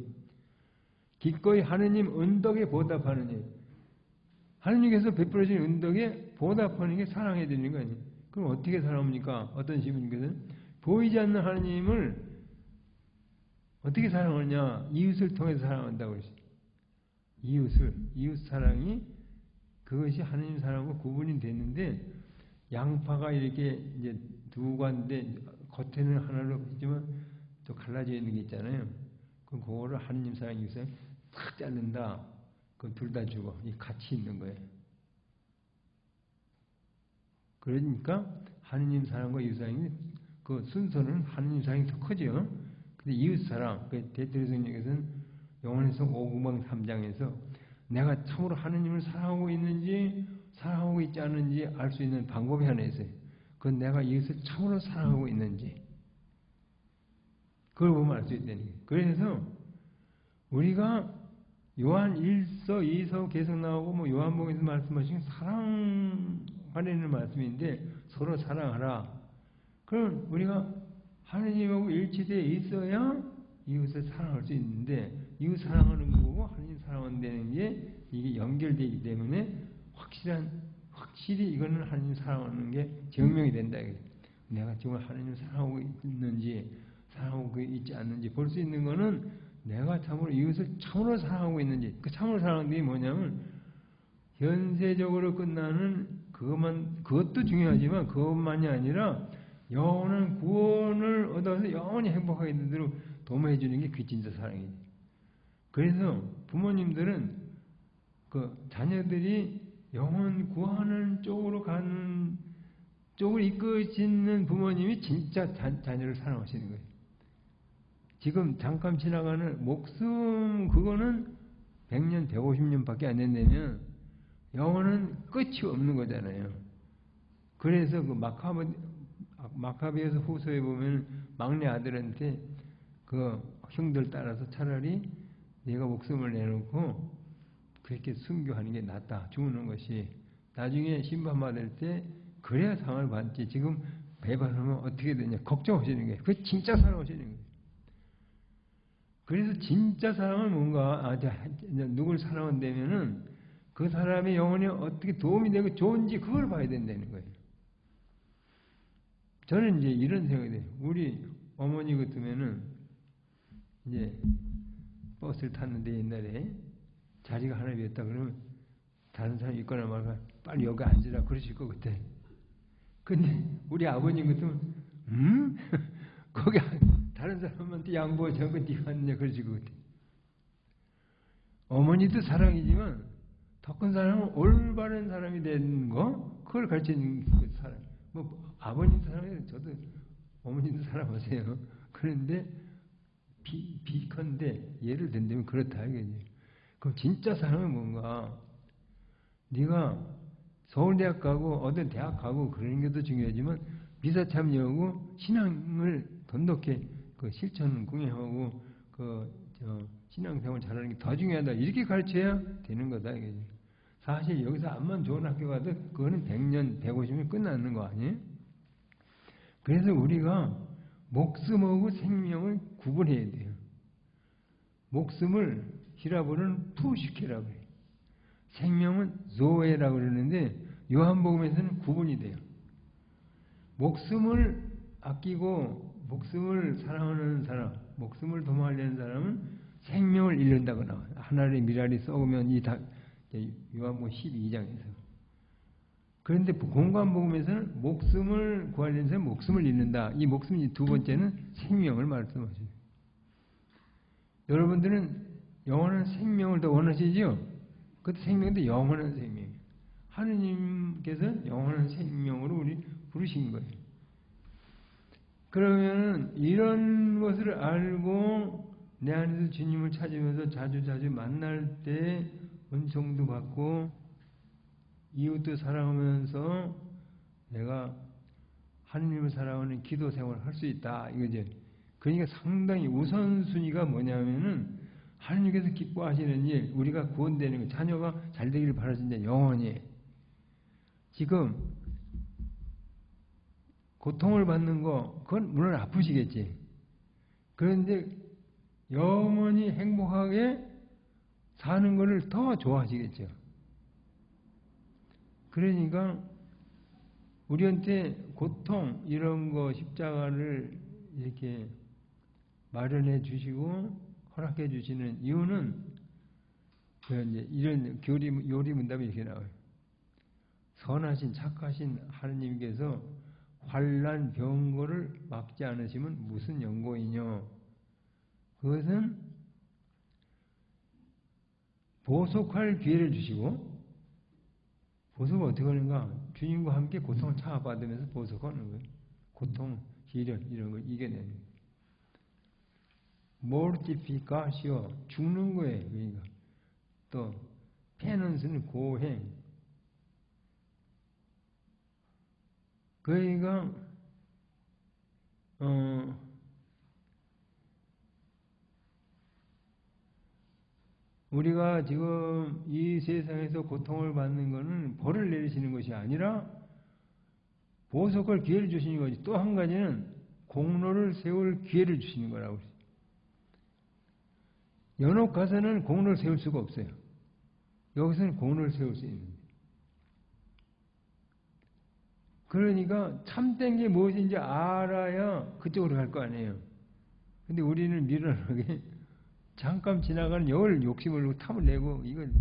기꺼이 하느님 언덕에 보답하느냐. 하느님께서 베풀어진 은덕에 보답하는 게 사랑해 드리는 거 아니에요. 그럼 어떻게 사랑합니까? 어떤 시민께서는 보이지 않는 하느님을 어떻게 사랑하냐? 이웃을 통해서 사랑한다고 그러죠. 이웃 사랑이 그것이 하느님 사랑과 구분이 됐는데 양파가 이렇게 이제 두 관인데 겉에는 하나로 있지만 또 갈라져 있는 게 있잖아요. 그럼 그거를 하느님 사랑, 이웃 사랑 탁 자른다. 그럼 둘 다 죽어. 이 같이 있는 거예요. 그러니까 하느님 사랑과 이웃 사랑이 그 순서는 하느님 사랑이 더 크죠. 근데 이웃 사랑, 그 대대성령에서는 영혼에서 5구방 3장에서 내가 참으로 하느님을 사랑하고 있는지 사랑하고 있지 않은지 알 수 있는 방법이 하나 있어요. 그건 내가 이웃을 참으로 사랑하고 있는지 그걸 보면 알 수 있다는 거예요. 그래서 우리가 요한 1서 2서 계속 나오고 뭐 요한복음에서 말씀하신 사랑하라는 말씀인데 서로 사랑하라. 그럼 우리가 하느님하고 일치되어 있어야 이웃을 사랑할 수 있는데 이웃 사랑하는 거고 하느님 사랑한다는 게 이게 연결되기 때문에 확실히 이거는 하느님 사랑하는 게 증명이 된다. 내가 정말 하느님을 사랑하고 있는지 사랑하고 있지 않는지 볼 수 있는 거는 내가 참으로 이웃을 참으로 사랑하고 있는지. 그 참으로 사랑하는 게 뭐냐면 현세적으로 끝나는 그것도 중요하지만 그것만이 아니라 영원한 구원을 얻어서 영원히 행복하게 되도록 도모해 주는 게 그게 진짜 사랑이에요. 그래서 부모님들은 그 자녀들이 영원 구하는 쪽으로 가는 쪽을 이끄시는 부모님이 진짜 자녀를 사랑하시는 거예요. 지금 잠깐 지나가는 목숨 그거는 100년, 150년밖에 안 된다면 영혼은 끝이 없는 거잖아요. 그래서 그 마카베에서 후서에 보면 막내 아들한테 그 형들 따라서 차라리 네가 목숨을 내놓고 그렇게 순교하는 게 낫다. 죽는 것이 나중에 심판받을 때 그래야 상을 받지. 지금 배반하면 어떻게 되냐 걱정하시는 거예요. 그게 진짜 사랑하시는 거예요. 그래서 진짜 사랑은 뭔가 누굴 사랑한다면은 그 사람의 영혼이 어떻게 도움이 되고 좋은지 그걸 봐야 된다는 거예요. 저는 이제 이런 생각이 돼요. 우리 어머니 같으면은 이제 버스를 탔는데 옛날에 자리가 하나 비었다 그러면 다른 사람이 있거나 말거나 빨리 여기 앉으라 그러실 것 같아. 근데 우리 아버님 같으면 거기 다른 사람한테 양보하지 않고 네가 앉냐 그러실 것 같아. 어머니도 사랑이지만 더 큰 사랑은 올바른 사람이 되는 거 그걸 가르치는 그 사랑. 뭐 아버님 사랑해요. 저도 어머님도 사랑하세요. 그런데 비컨대 예를 든다면 그렇다 이거지. 그럼 진짜 사랑은 뭔가 네가 서울대학 가고 어떤 대학 가고 그러는 것도 중요하지만 미사 참여하고 신앙을 돈독히 그 실천 공유하고 신앙생활 잘하는 게 더 중요하다. 이렇게 가르쳐야 되는 거다 이거지. 사실 여기서 암만 좋은 학교 가도 그거는 100년, 150년 끝나는 거 아니에요? 그래서 우리가 목숨하고 생명을 구분해야 돼요. 목숨을 히라보는 푸시케라고 해요. 생명은 조에라고 그러는데 요한복음에서는 구분이 돼요. 목숨을 아끼고 목숨을 사랑하는 사람, 목숨을 도모하려는 사람은 생명을 잃는다고 나와요. 하늘의 미랄이 썩으면 요한복음 12장에서. 그런데 공관복음에서는 목숨을 구하려는 사람은 목숨을 잃는다. 이 목숨이 두 번째는 생명을 말씀하셔요. 여러분들은 영원한 생명을 더 원하시죠? 그 생명도 영원한 생명이에요. 하느님께서 영원한 생명으로 우리 부르신 거예요. 그러면 이런 것을 알고 내 안에서 주님을 찾으면서 자주 만날 때 은총도 받고 이웃도 사랑하면서 내가 하느님을 사랑하는 기도 생활을 할 수 있다 이거죠. 그러니까 상당히 우선순위가 뭐냐면은 하느님께서 기뻐하시는 일, 우리가 구원되는 것, 자녀가 잘 되기를 바라신다 영원히. 지금 고통을 받는 거 그건 물론 아프시겠지. 그런데 영원히 행복하게 사는 것을 더 좋아하시겠죠. 그러니까 우리한테 고통 이런 거 십자가를 이렇게 마련해 주시고 허락해 주시는 이유는 이제 이런 요리 문답이 이렇게 나와요. 선하신 착하신 하느님께서 환난 병고를 막지 않으시면 무슨 연고이뇨. 그것은 보속할 기회를 주시고, 보석은 어떻게 하는가? 주님과 함께 고통을 참아받으면서 보석하는 거예요. 고통, 시련 이런 걸 이겨내는 거예요. 모르티피카시오, 죽는 거예요. 그러니까 또 페넌스는 고행. 그러니까 우리가 지금 이 세상에서 고통을 받는 것은 벌을 내리시는 것이 아니라 보석할 기회를 주시는 거지. 또 한 가지는 공로를 세울 기회를 주시는 거라고. 연옥 가서는 공로를 세울 수가 없어요. 여기서는 공로를 세울 수 있는. 그러니까 참된 게 무엇인지 알아야 그쪽으로 갈 거 아니에요. 근데 우리는 미련하게 잠깐 지나가는 욕심을 탐을 내고 이걸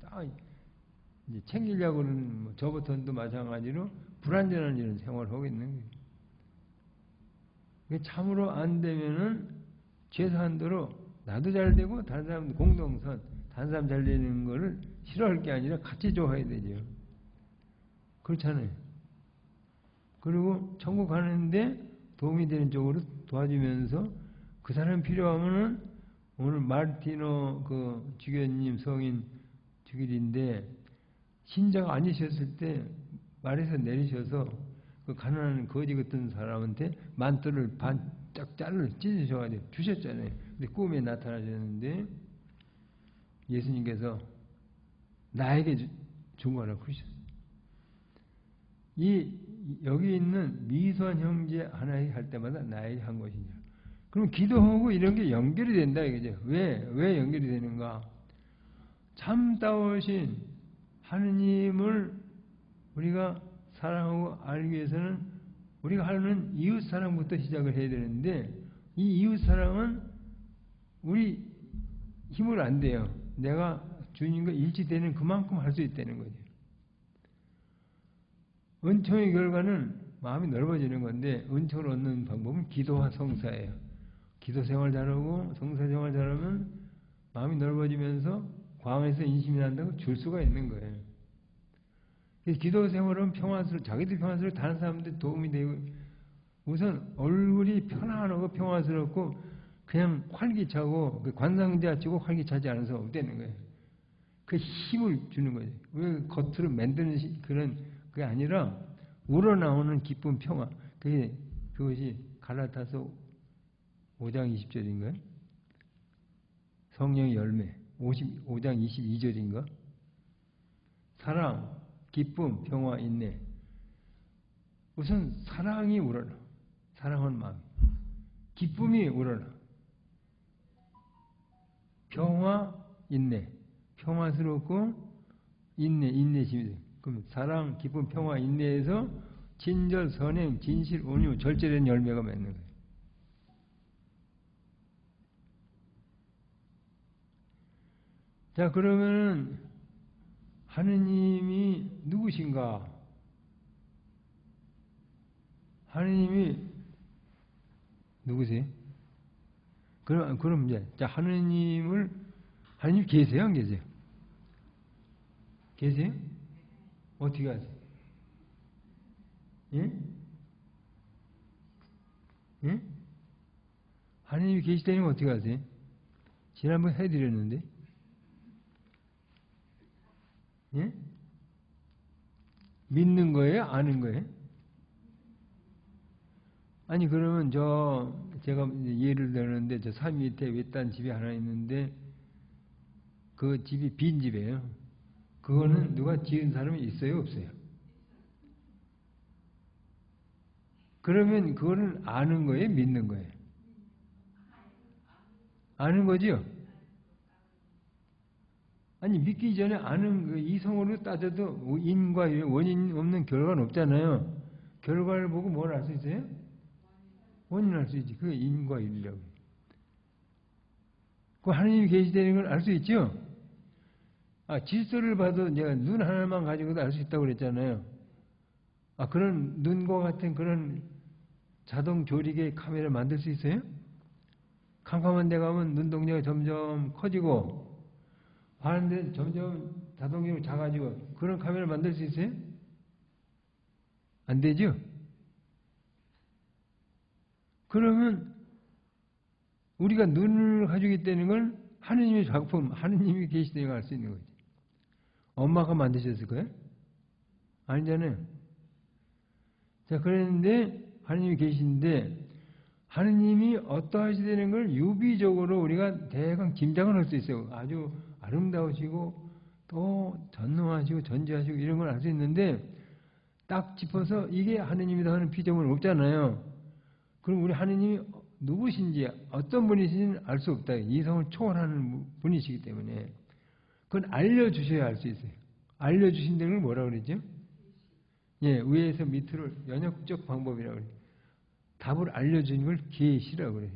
다 이제 챙기려고는 뭐 저부터도 마찬가지로 불완전한 이런 생활을 하고 있는 거예요. 참으로 안 되면은 최소한도로 나도 잘 되고 다른 사람도 공동선, 다른 사람 잘 되는 거를 싫어할 게 아니라 같이 좋아해야 되죠. 그렇잖아요. 그리고 천국 가는데 도움이 되는 쪽으로 도와주면서 그 사람 필요하면은 오늘 마르티노 그 주교님 성인 주길인데 신자가 아니셨을 때 말에서 내리셔서 그 가난한 거지 같은 사람한테 만두를 반짝 찢으셔가지고 주셨잖아요. 근데 꿈에 나타나셨는데 예수님께서 나에게 준 거라고 그러셨어요. 여기 있는 미선 형제 하나에게 할 때마다 나에게 한 것이냐. 그럼 기도하고 이런 게 연결이 된다 이거죠. 왜 연결이 되는가? 참다우신 하느님을 우리가 사랑하고 알기 위해서는 우리가 하는 이웃 사랑부터 시작을 해야 되는데 이 이웃 사랑은 우리 힘으로 안 돼요. 내가 주님과 일치되는 그만큼 할 수 있다는 거죠. 은총의 결과는 마음이 넓어지는 건데 은총을 얻는 방법은 기도와 성사예요. 기도 생활 잘하고 성사 생활 잘하면 마음이 넓어지면서 광에서 인심이 난다고 줄 수가 있는 거예요. 기도 생활은 평화스러워, 자기도 평화스러워 다른 사람들 도움이 되고 우선 얼굴이 편안하고 평화스럽고 그냥 활기차고 관상자 치고 활기차지 않아서 없다는 거예요. 그 힘을 주는 거죠. 왜 겉으로 만드는 그런 그게 아니라 우러나오는 기쁨 평화. 그것이 갈라타서 5장 20절인가요? 성령의 열매 5장 22절인가? 사랑, 기쁨, 평화, 인내. 우선 사랑이 우러나. 사랑하는 마음. 기쁨이 우러나. 평화, 인내. 평화스럽고 인내심이. 그럼 사랑, 기쁨, 평화, 인내에서 친절, 선행, 진실, 온유, 절제된 열매가 맺는 거예요. 자, 그러면 하느님이 누구신가? 하느님이 누구세요? 그럼 이제 자, 하느님 계세요, 안 계세요? 계세요? 어떻게 하세요? 예? 예? 하느님이 계시다면 어떻게 하세요? 지난번 해드렸는데. 예? 믿는 거예요? 아는 거예요? 아니 그러면 제가 예를 들었는데 저 산 밑에 외딴 집이 하나 있는데 그 집이 빈 집이에요. 그거는 누가 지은 사람이 있어요? 없어요? 그러면 그거는 아는 거예요? 믿는 거예요? 아는 거지요? 아니 믿기 전에 아는 그 이성으로 따져도 인과 원인 없는 결과는 없잖아요. 결과를 보고 뭘 알 수 있어요? 원인을 알 수 있지. 그게 인과 일이라고. 그 하느님이 계시다는 걸 알 수 있죠? 아, 질서를 봐도 내가 눈 하나만 가지고도 알 수 있다고 그랬잖아요. 아, 그런 눈과 같은 그런 자동 조리개 카메라 만들 수 있어요? 캄캄한 데 가면 눈동자가 점점 커지고 하는데 점점 자동적으로 작아지고 그런 카메라 만들 수 있어요? 안 되죠? 그러면 우리가 눈을 가지고 있다는 걸 하느님의 작품, 하느님이 계시다는 걸 알 수 있는 거지. 엄마가 만드셨을 거예요? 아니잖아요. 자, 그랬는데 하느님이 계신데 하느님이 어떠하시다는 걸 유비적으로 우리가 대강 짐작을 할 수 있어요. 아주 아름다우시고 또 전능하시고 전지하시고 이런 걸 알 수 있는데 딱 짚어서 이게 하느님이다 하는 피조물은 없잖아요. 그럼 우리 하느님이 누구신지 어떤 분이신지는 알 수 없다. 이성을 초월하는 분이시기 때문에 그건 알려주셔야 알 수 있어요. 알려주신다는 걸 뭐라고 그러죠? 예, 위에서 밑으로 연역적 방법이라고 그래요. 답을 알려주는 걸 계시라고 그래요.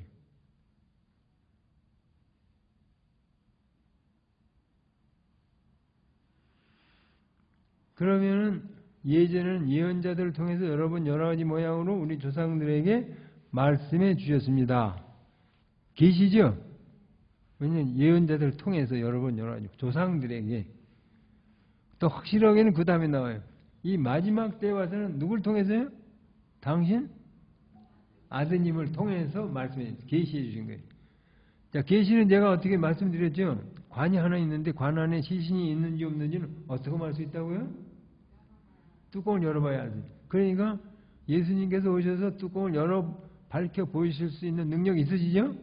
그러면은 예전에는 예언자들을 통해서 여러 번 여러 가지 모양으로 우리 조상들에게 말씀해 주셨습니다. 계시죠? 왜냐면 예언자들을 통해서 여러 번 여러 가지 조상들에게 또 확실하게는 그 다음에 나와요. 이 마지막 때 와서는 누굴 통해서요? 당신 아드님을 통해서 말씀해 계시해 주신 거예요. 자, 계시는 제가 어떻게 말씀드렸죠? 관이 하나 있는데 관 안에 시신이 있는지 없는지는 어떻게 알 수 있다고요? 뚜껑을 열어봐야 알지. 그러니까 예수님께서 오셔서 뚜껑을 열어 밝혀 보이실 수 있는 능력이 있으시죠?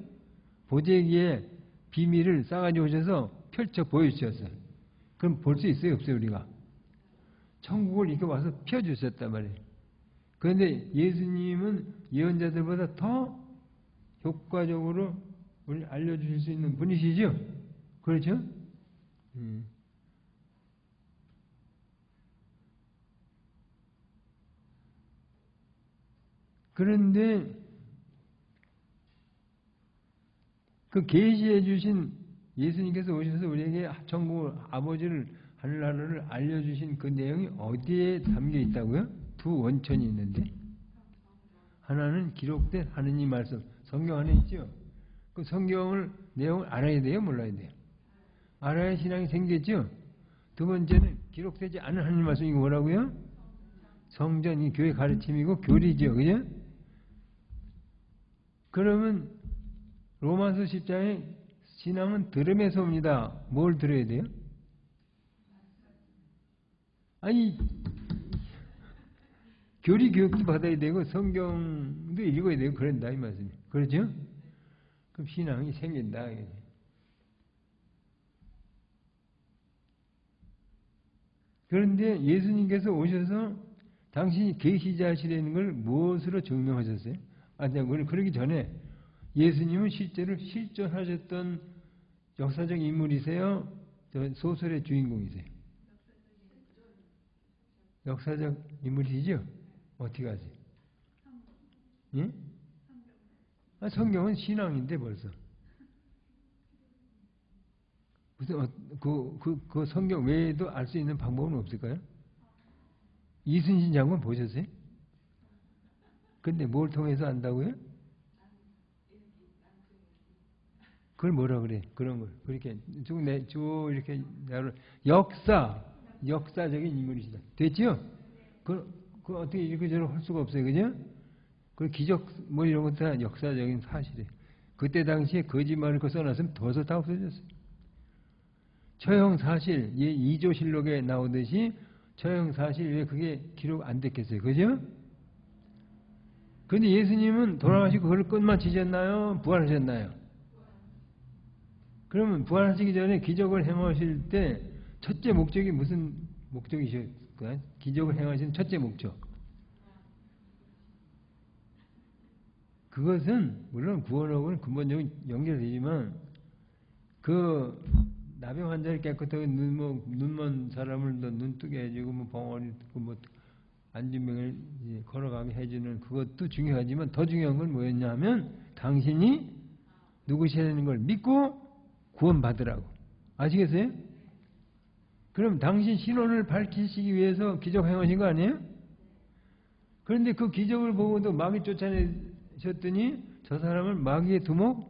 보재기에 비밀을 싸가지고 오셔서 펼쳐 보여주셨어요. 그럼 볼 수 있어요? 없어요? 우리가? 천국을 이렇게 와서 펴주셨단 말이에요. 그런데 예수님은 예언자들보다 더 효과적으로 우리 알려주실 수 있는 분이시죠? 그렇죠? 그런데 그 계시해 주신 예수님께서 오셔서 우리에게 천국 아버지를 하늘나라를 알려주신 그 내용이 어디에 담겨 있다고요? 두 원천이 있는데 하나는 기록된 하느님 말씀 성경 안에 있죠. 그 성경을 내용을 알아야 돼요? 몰라야 돼요? 알아야 신앙이 생겼죠. 두 번째는 기록되지 않은 하느님 말씀이 뭐라고요? 성전이 교회 가르침이고 교리죠. 그죠? 그러면 로마서 10장에 신앙은 들음에서 옵니다. 뭘 들어야 돼요? 아니 교리 교육도 받아야 되고 성경도 읽어야 되고 그런다 이 말씀이에요. 그렇죠? 그럼 신앙이 생긴다. 그런데 예수님께서 오셔서 당신이 계시자시라는 걸 무엇으로 증명하셨어요? 그러기 전에 예수님은 실제로 실존하셨던 역사적 인물이세요? 소설의 주인공이세요? 역사적 인물이시죠? 어떻게 하세요? 예? 아, 성경은 신앙인데 벌써. 무슨 그 성경 외에도 알 수 있는 방법은 없을까요? 이순신 장군 보셨어요? 근데 뭘 통해서 안다고요? 그걸 뭐라 그래? 그런 걸 그렇게 쭉 이렇게 역사적인 인물이시다. 됐죠? 그 어떻게 이렇게저렇게 할 수가 없어요, 그죠? 그 기적 뭐 이런 것도 다 역사적인 사실이에요. 그때 당시에 거짓말을 써놨으면 더서 다 없어졌어요. 처형사실, 2조실록에 나오듯이 처형사실 왜 그게 기록 안 됐겠어요, 그죠? 그런데 예수님은 돌아가시고 그걸 끝마치셨나요? 부활하셨나요? 그러면 부활하시기 전에 기적을 행하실 때 첫째 목적이 무슨 목적이실까요? 기적을 행하시는 첫째 목적. 그것은 물론 구원하고는 근본적인 연결되지만 그 나병 환자를 깨끗하게 눈먼 사람을 눈 뜨게 해주고 뭐 벙어리 듣고 뭐 안진병을 걸어가게 해주는 그것도 중요하지만 더 중요한 건 뭐였냐면 당신이 누구셔야 되는 걸 믿고 구원받으라고. 아시겠어요? 그럼 당신 신원을 밝히시기 위해서 기적 행하신 거 아니에요? 그런데 그 기적을 보고도 마귀 쫓아내셨더니 저 사람을 마귀의 두목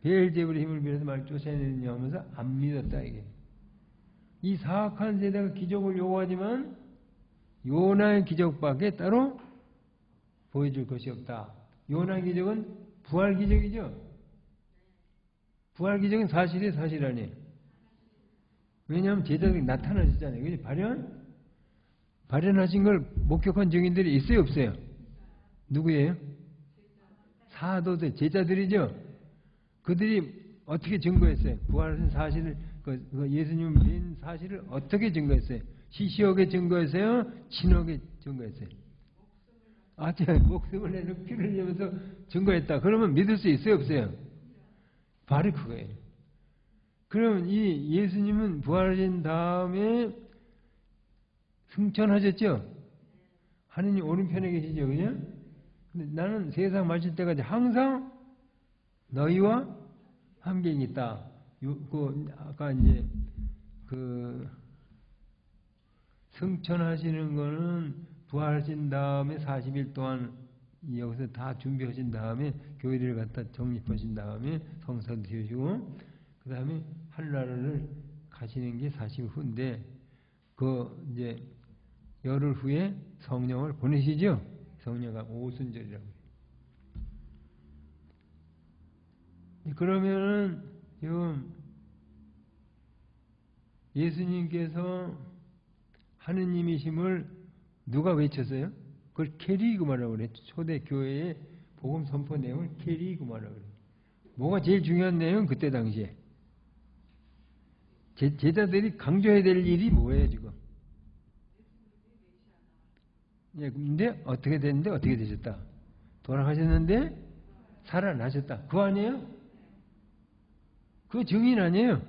베엘제불의 힘을 빌어서 마귀 쫓아내느냐 하면서 안 믿었다 이게. 이 사악한 세대가 기적을 요구하지만 요나의 기적밖에 따로 보여줄 것이 없다. 요나의 기적은 부활 기적이죠. 부활 기적은 사실이 사실 아니에요. 왜냐하면 제자들이 나타나셨잖아요. 그죠? 발현하신 걸 목격한 증인들이 있어요, 없어요? 누구예요? 사도들, 제자들이죠. 그들이 어떻게 증거했어요? 부활하신 사실을, 예수님 뵌 사실을 어떻게 증거했어요? 시시하게 증거했어요? 진하게 증거했어요? 목숨을 내놓고 피를 흘리면서 증거했다. 그러면 믿을 수 있어요, 없어요? 바로 그거예요. 그러면 이 예수님은 부활하신 다음에 승천하셨죠? 하느님 오른편에 계시죠, 그죠? 근데 나는 세상 마칠 때까지 항상 너희와 함께 있다. 아까 이제 승천하시는 거는 부활하신 다음에 40일 동안 여기서 다 준비하신 다음에 교회를 갖다 정립하신 다음에 성사도 지으시고 그 다음에 하늘나라를 가시는 게 40일 후인데 이제 열흘 후에 성령을 보내시죠. 성령가 오순절이라고. 그러면은 지금 예수님께서 하느님이심을 누가 외쳤어요? 그걸 캐리그마라고 그래. 초대 교회의 복음 선포 내용을 캐리그마라고 그래. 뭐가 제일 중요한 내용? 그때 당시에 제자들이 강조해야 될 일이 뭐예요 지금? 예, 근데 어떻게 됐는데 어떻게 되셨다? 돌아가셨는데 살아나셨다. 그거 아니에요? 그거 증인 아니에요?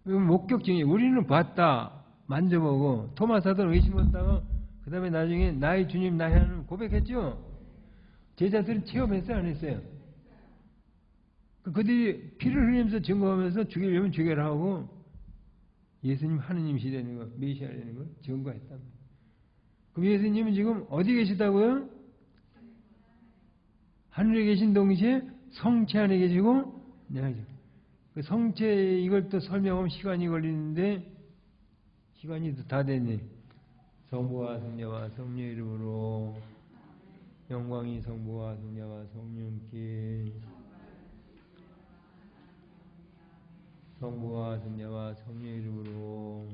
목격 증인. 우리는 봤다. 만져보고 토마스도 의심했다가 그 다음에 나중에 나의 주님 나의 하나님 고백했죠? 제자들은 체험했어요? 안 했어요? 그들이 피를 흘리면서 증거하면서 죽이려면 죽여라 하고 예수님 하느님이시라는 거, 메시아라는 걸 증거했다. 그럼 예수님은 지금 어디 계시다고요? 하늘에 계신 동시에 성체 안에 계시고 그 성체 이걸 또 설명하면 시간이 걸리는데 시간이 다 됐네. 성부와 성자와 성령 이름으로 영광이 성부와 성자와 성령께 성부와 성자와 성령 이름으로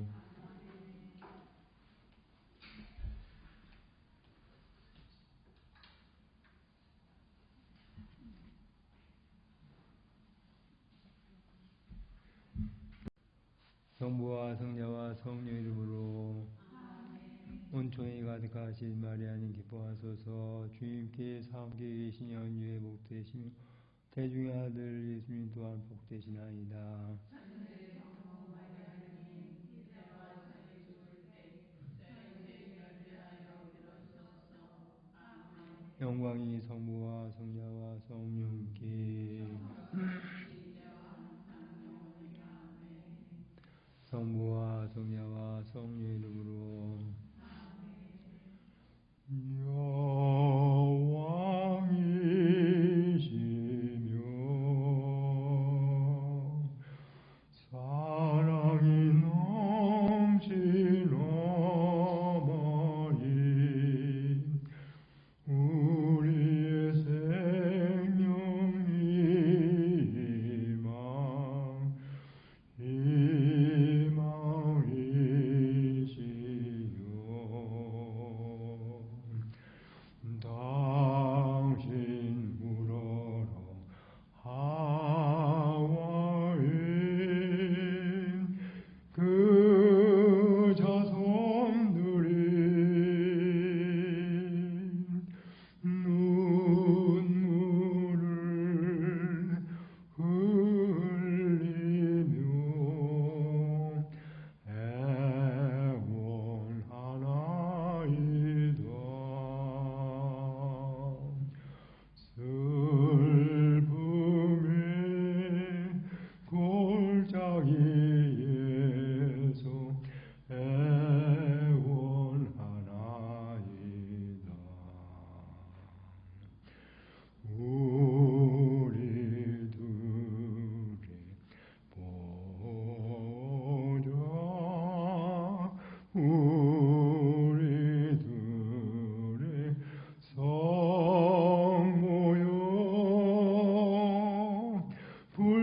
성부와 성자와 성령 이름으로 온총이 가득하신 마리아님 기뻐하소서. 주님께서 함께 계시니 연주의 복되시며 태중의 아들 예수님 또한 복되시나이다. 영광이 성부와 성자와 성령께 성부와 성자와 성령 이름으로 여왕이시며 사랑이 넘치는 어머니 우리의 생명 희망이시니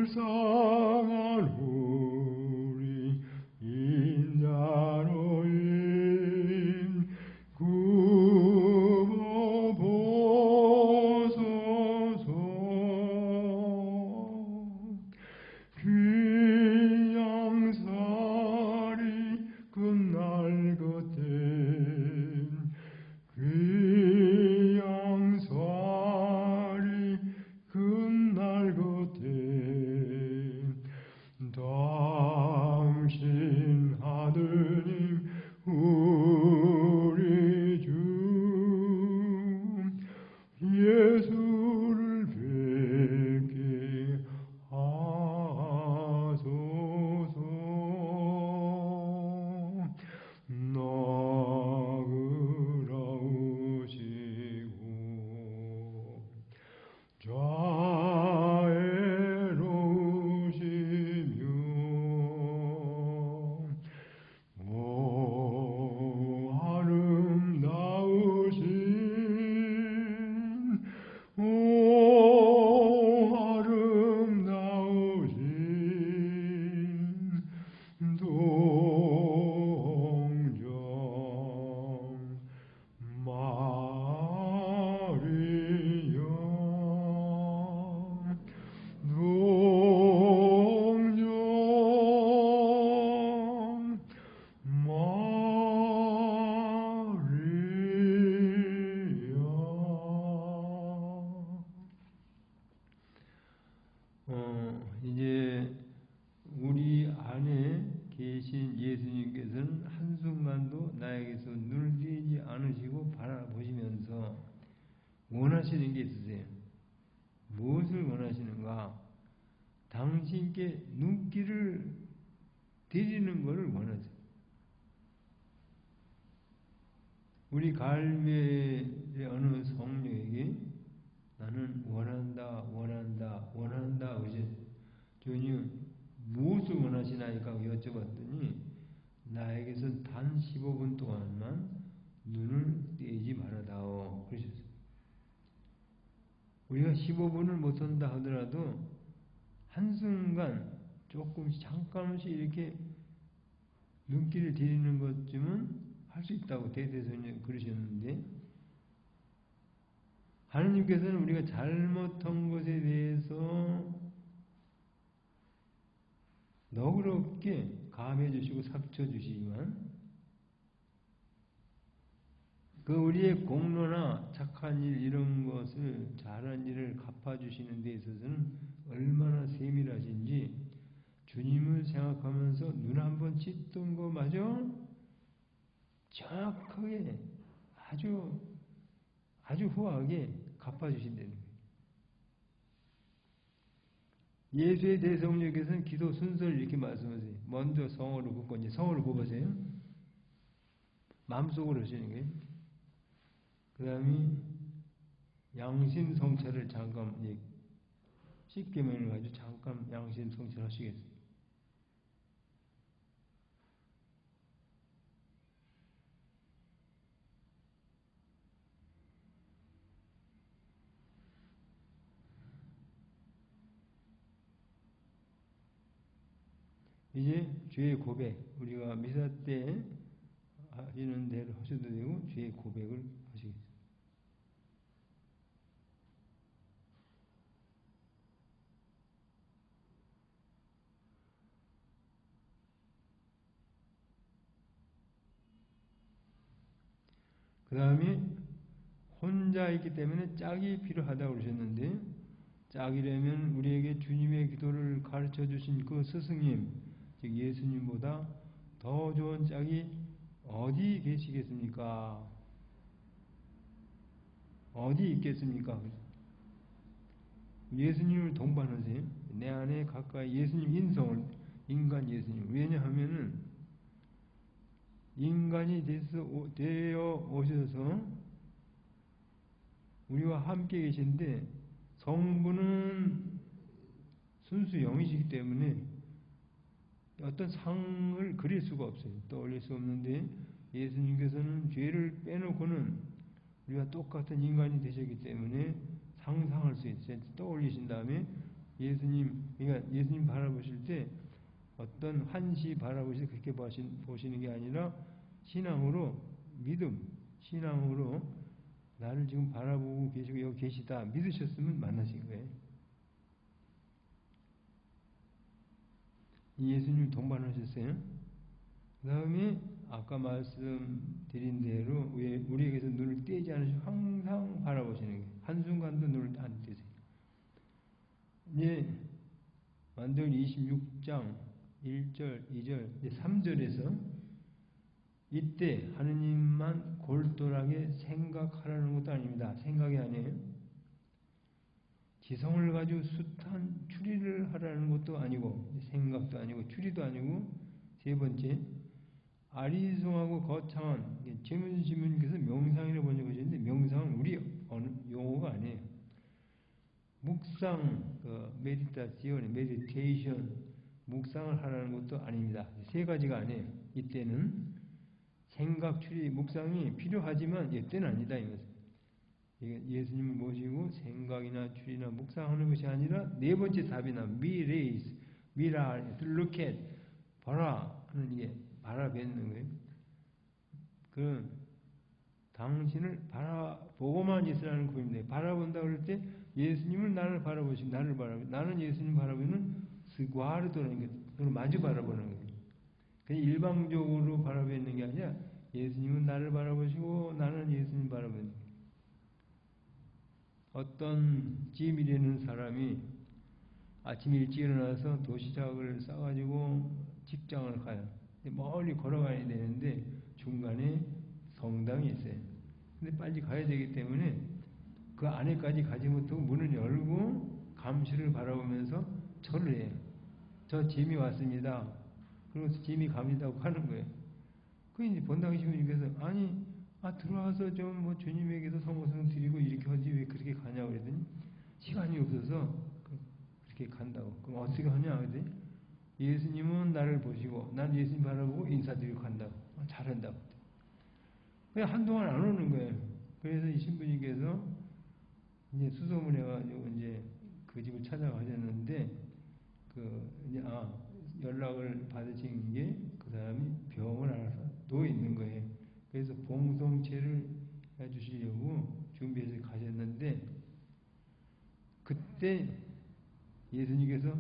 불쌍한 우리 인자로인 구워보소서. 귀양살이 끝날 것엔 귀양살이 끝날 것엔 당신 하느님 우리 주 예수를 뵙게 하소서. 나그라우시고 자애로우시며 오 아름다우신 동정 마리아 동정 이제 우리 안에 계신 예수님께서는 한순간도 나에게서 눈을 떼지 않으시고 바라보시면서 원하시는 게 있으세요. 무엇을 원하시는가? 당신께 눈길을 들이는 것을 원하세요. 우리 갈매의 어느 성녀에게 나는 원한다, 원한다, 원한다. 주님 무엇을 원하시나이까 여쭤봤더니 나에게서 단 15분 동안만 눈을 떼지 말아다오 그러셨어요. 우리가 15분을 못 산다 하더라도 한순간 조금씩 잠깐씩 이렇게 눈길을 들이는 것쯤은 할 수 있다고 대대손님 그러셨는데 하느님께서는 우리가 잘못한 것에 대해서 너그럽게 감해 주시고 삭혀 주시지만 그 우리의 공로나 착한 일 이런 것을 잘한 일을 갚아주시는 데 있어서는 얼마나 세밀하신지 주님을 생각하면서 눈 한번 찢던 거마저 정확하게 아주 후하게 갚아주신다는 거예요. 예수의 대성령께서는 기도 순서를 이렇게 말씀하세요. 먼저 성호를 굽고 이제 성호를 굽으세요. 마음속으로 하시는 거예요. 그 다음에 양심 성찰을 잠깐 십계명을 가지고 잠깐 양심 성찰 하시겠어요. 이제 죄의 고백, 우리가 미사 때 하시는 대로 하셔도 되고 죄의 고백을 하시겠어요. 그 다음에 혼자 있기 때문에 짝이 필요하다고 그러셨는데 짝이라면 우리에게 주님의 기도를 가르쳐 주신 그 스승님, 즉 예수님보다 더 좋은 짝이 어디 계시겠습니까? 어디 있겠습니까? 예수님을 동반하세요. 내 안에 가까이 예수님 인성을, 인간 예수님. 왜냐하면은 인간이 되어 오셔서 우리와 함께 계신데 성부는 순수 영이시기 때문에 어떤 상을 그릴 수가 없어요. 떠올릴 수 없는데 예수님께서는 죄를 빼놓고는 우리가 똑같은 인간이 되셨기 때문에 상상할 수 있어요. 떠올리신 다음에 그러니까 예수님 바라보실 때 어떤 환시 바라보실 그렇게 보시는 게 아니라 신앙으로 믿음, 신앙으로 나를 지금 바라보고 계시고 여기 계시다 믿으셨으면 만나신 거예요. 예수님 동반하셨어요. 그 다음에 아까 말씀드린 대로 우리에게서 눈을 떼지 않으시고 항상 바라보시는 거예요. 한순간도 눈을 안 떼세요. 이제 만대기 26장 1절, 2절, 3절에서 이때 하느님만 골똘하게 생각하라는 것도 아닙니다. 생각이 아니에요. 지성을 가지고 숱한 추리를 하라는 것도 아니고 생각도 아니고 추리도 아니고 세 번째 아리송하고 거창한 재문시문께서 명상이라고 번역하셨는데 명상은 우리 어느 용어가 아니에요. 묵상, 메디테이션, 묵상을 하라는 것도 아닙니다. 세 가지가 아니에요. 이때는 생각, 추리, 묵상이 필요하지만 이때는 아니다. 예수님을 모시고 생각이나 추리나 묵상하는 것이 아니라 네 번째 답이나 미레이스, 미라, look at, 봐라 하는 이게 바라뵙는 거예요. 그럼 당신을 바라보고만 있으라는 구입니다. 바라본다 그럴 때 예수님을 나를 바라보시고 나는 예수님 바라보는 스과르도라는 게 그걸 마주 바라보는 거예요. 그냥 일방적으로 바라보는 게 아니라 예수님은 나를 바라보시고 나는 예수님 바라보는 거예요. 어떤 짐이라는 사람이 아침 일찍 일어나서 도시락을 싸가지고 직장을 가요. 멀리 걸어가야 되는데 중간에 성당이 있어요. 근데 빨리 가야 되기 때문에 그 안에까지 가지 못하고 문을 열고 감시를 바라보면서 절을 해요. 저 짐이 왔습니다. 그러면서 짐이 갑니다 하고 하는 거예요. 그 이제 본당 시민께서 들어와서 좀 뭐 주님에게도 성모성 드리고 이렇게 하지 왜 그렇게 가냐고 그랬더니 시간이 없어서 그렇게 간다고. 그럼 어떻게 하냐 그랬더니 예수님은 나를 보시고 난 예수님 바라보고 인사드리고 간다고. 잘한다고. 그냥 한동안 안 오는 거예요. 그래서 이 신부님께서 이제 수소문해가지고 이제 그 집을 찾아가셨는데 연락을 받으신 게 그 사람이 병을 앓아서 누워 있는 거예요. 그래서 봉송체를 해주시려고 준비해서 가셨는데 그때 예수님께서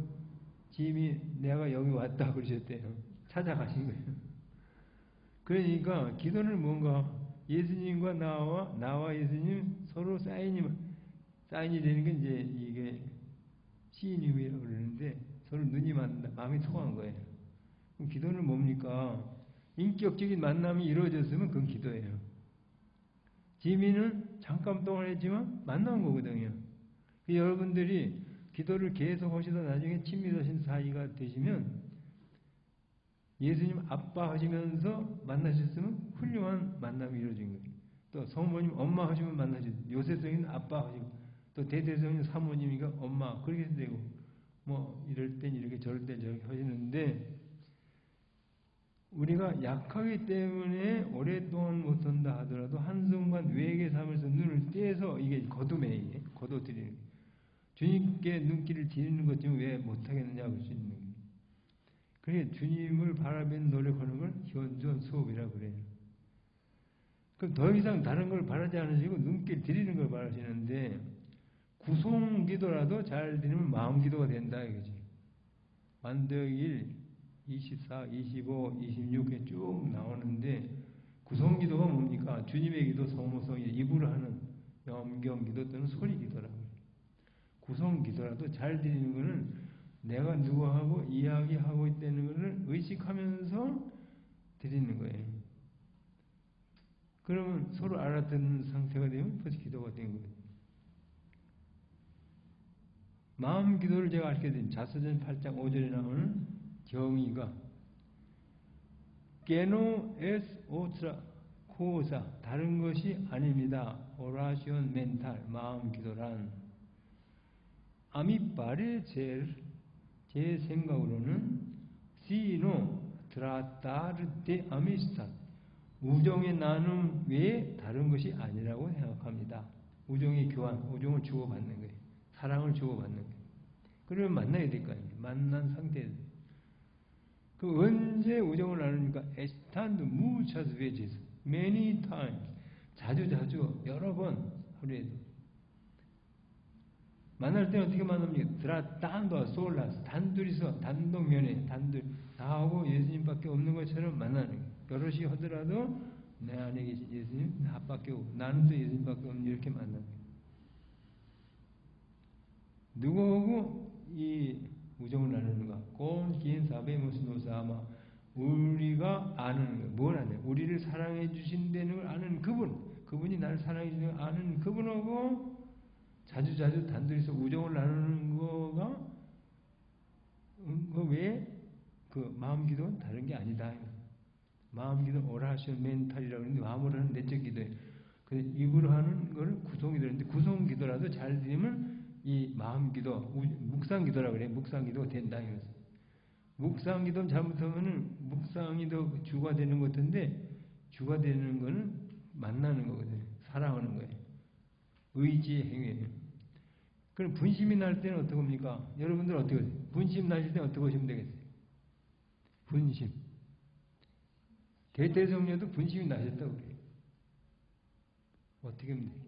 짐이 내가 여기 왔다 그러셨대요. 찾아가신 거예요. 그러니까 기도는 뭔가 예수님과 나와 예수님 서로 사인이 되는 게 이제 이게 시인임이라고 그러는데 서로 눈이 맞는다, 마음이 통한 거예요. 그럼 기도는 뭡니까? 인격적인 만남이 이루어졌으면 그건 기도예요. 지민은 잠깐 동안 했지만 만난 거거든요. 여러분들이 기도를 계속 하시다 나중에 친밀하신 사이가 되시면 예수님 아빠 하시면서 만나셨으면 훌륭한 만남이 이루어진 거예요. 또 성모님 엄마 하시면 만나셨어요. 요셉성인 아빠 하시고 또 대대성인 사모님이니까 엄마 그렇게 되고 뭐 이럴 땐 이렇게 저럴 땐 저렇게 하시는데 우리가 약하기 때문에 오랫동안 못한다 하더라도 한순간 외계 삶에서 눈을 떼서 이게 거두매 거둬들이는 거예요. 주님께 눈길을 드리는 것 좀 왜 못하겠느냐 볼 수 있는 거예요. 그래 주님을 바라보는 노력하는 걸 현존 수업이라고 그래요. 그럼 더 이상 다른 걸 바라지 않으시고 눈길 드리는 걸 바라시는데 구송 기도라도 잘 드리면 마음 기도가 된다 이거지. 만대기 1, 24, 25, 26에 쭉 나오는데 구송 기도가 뭡니까? 주님의 기도, 성모성이 입으로 하는 염경 기도 또는 소리 기도라고 해요. 구송 기도라도 잘 드리는 거는 내가 누구하고 이야기하고 있다는 것을 의식하면서 드리는 거예요. 그러면 서로 알아듣는 상태가 되면 벌써 기도가 된 거예요. 마음 기도를 제가 알게 된 자서전 8장 5절에 나오는 경의가 게노 에스 오트라 코사 다른 것이 아닙니다. 오라시온 멘탈 마음 기도란 아미파레 제 생각으로는 시노 트라타르데 아미스타 우정의 나눔 외에 다른 것이 아니라고 생각합니다. 우정의 교환, 우정을 주고받는 거예요. 사랑을 주고받는 거예요. 그러면 만나야 될 거 아니에요. 만난 상태에서. 그 언제 우정을 나누니까 stand muchas veces, many times, 자주 여러 번 하루에도. 만날 때는 어떻게 만납니까? 트라탄도 솔라스, 단둘이서 단독면에 나하고 예수님밖에 없는 것처럼 만나는 거예요. 여럿이 하더라도 내 안에 계신 예수님 나밖에 없고 나는 또 예수님밖에 없는 이렇게 만나는 거예요. 누구하고 이 우정을 나누는가? 꼰 기엔 사베모스 노사마, 우리가 아는 거, 뭘 아냐? 우리를 사랑해 주신다는 걸 아는 그분이 나를 사랑해 주는 걸 아는 그분하고 자주 단둘이서 우정을 나누는 거가 그 외에 그 마음 기도는 다른 게 아니다. 마음 기도 오라션 멘탈이라고 하는데 마음으로 하는 내적 기도예요. 그 입으로 하는 거를 구성 기도인데 구성 기도라도 잘 되면 이 마음 기도, 묵상 기도라고 그래요. 묵상 기도가 된다 이거죠. 묵상 기도는 잘못하면은 묵상 기도 주가 되는 것 같은데 주가 되는 거는 만나는 거거든요. 사랑하는 거예요. 의지의 행위예요. 그럼 분심이 날 때는 어떻게 합니까? 여러분들 어떻게 하세요? 분심 나실 때는 어떻게 하시면 되겠어요? 분심. 대대성녀도 분심이 나셨다고 그래요. 어떻게 하면 돼요?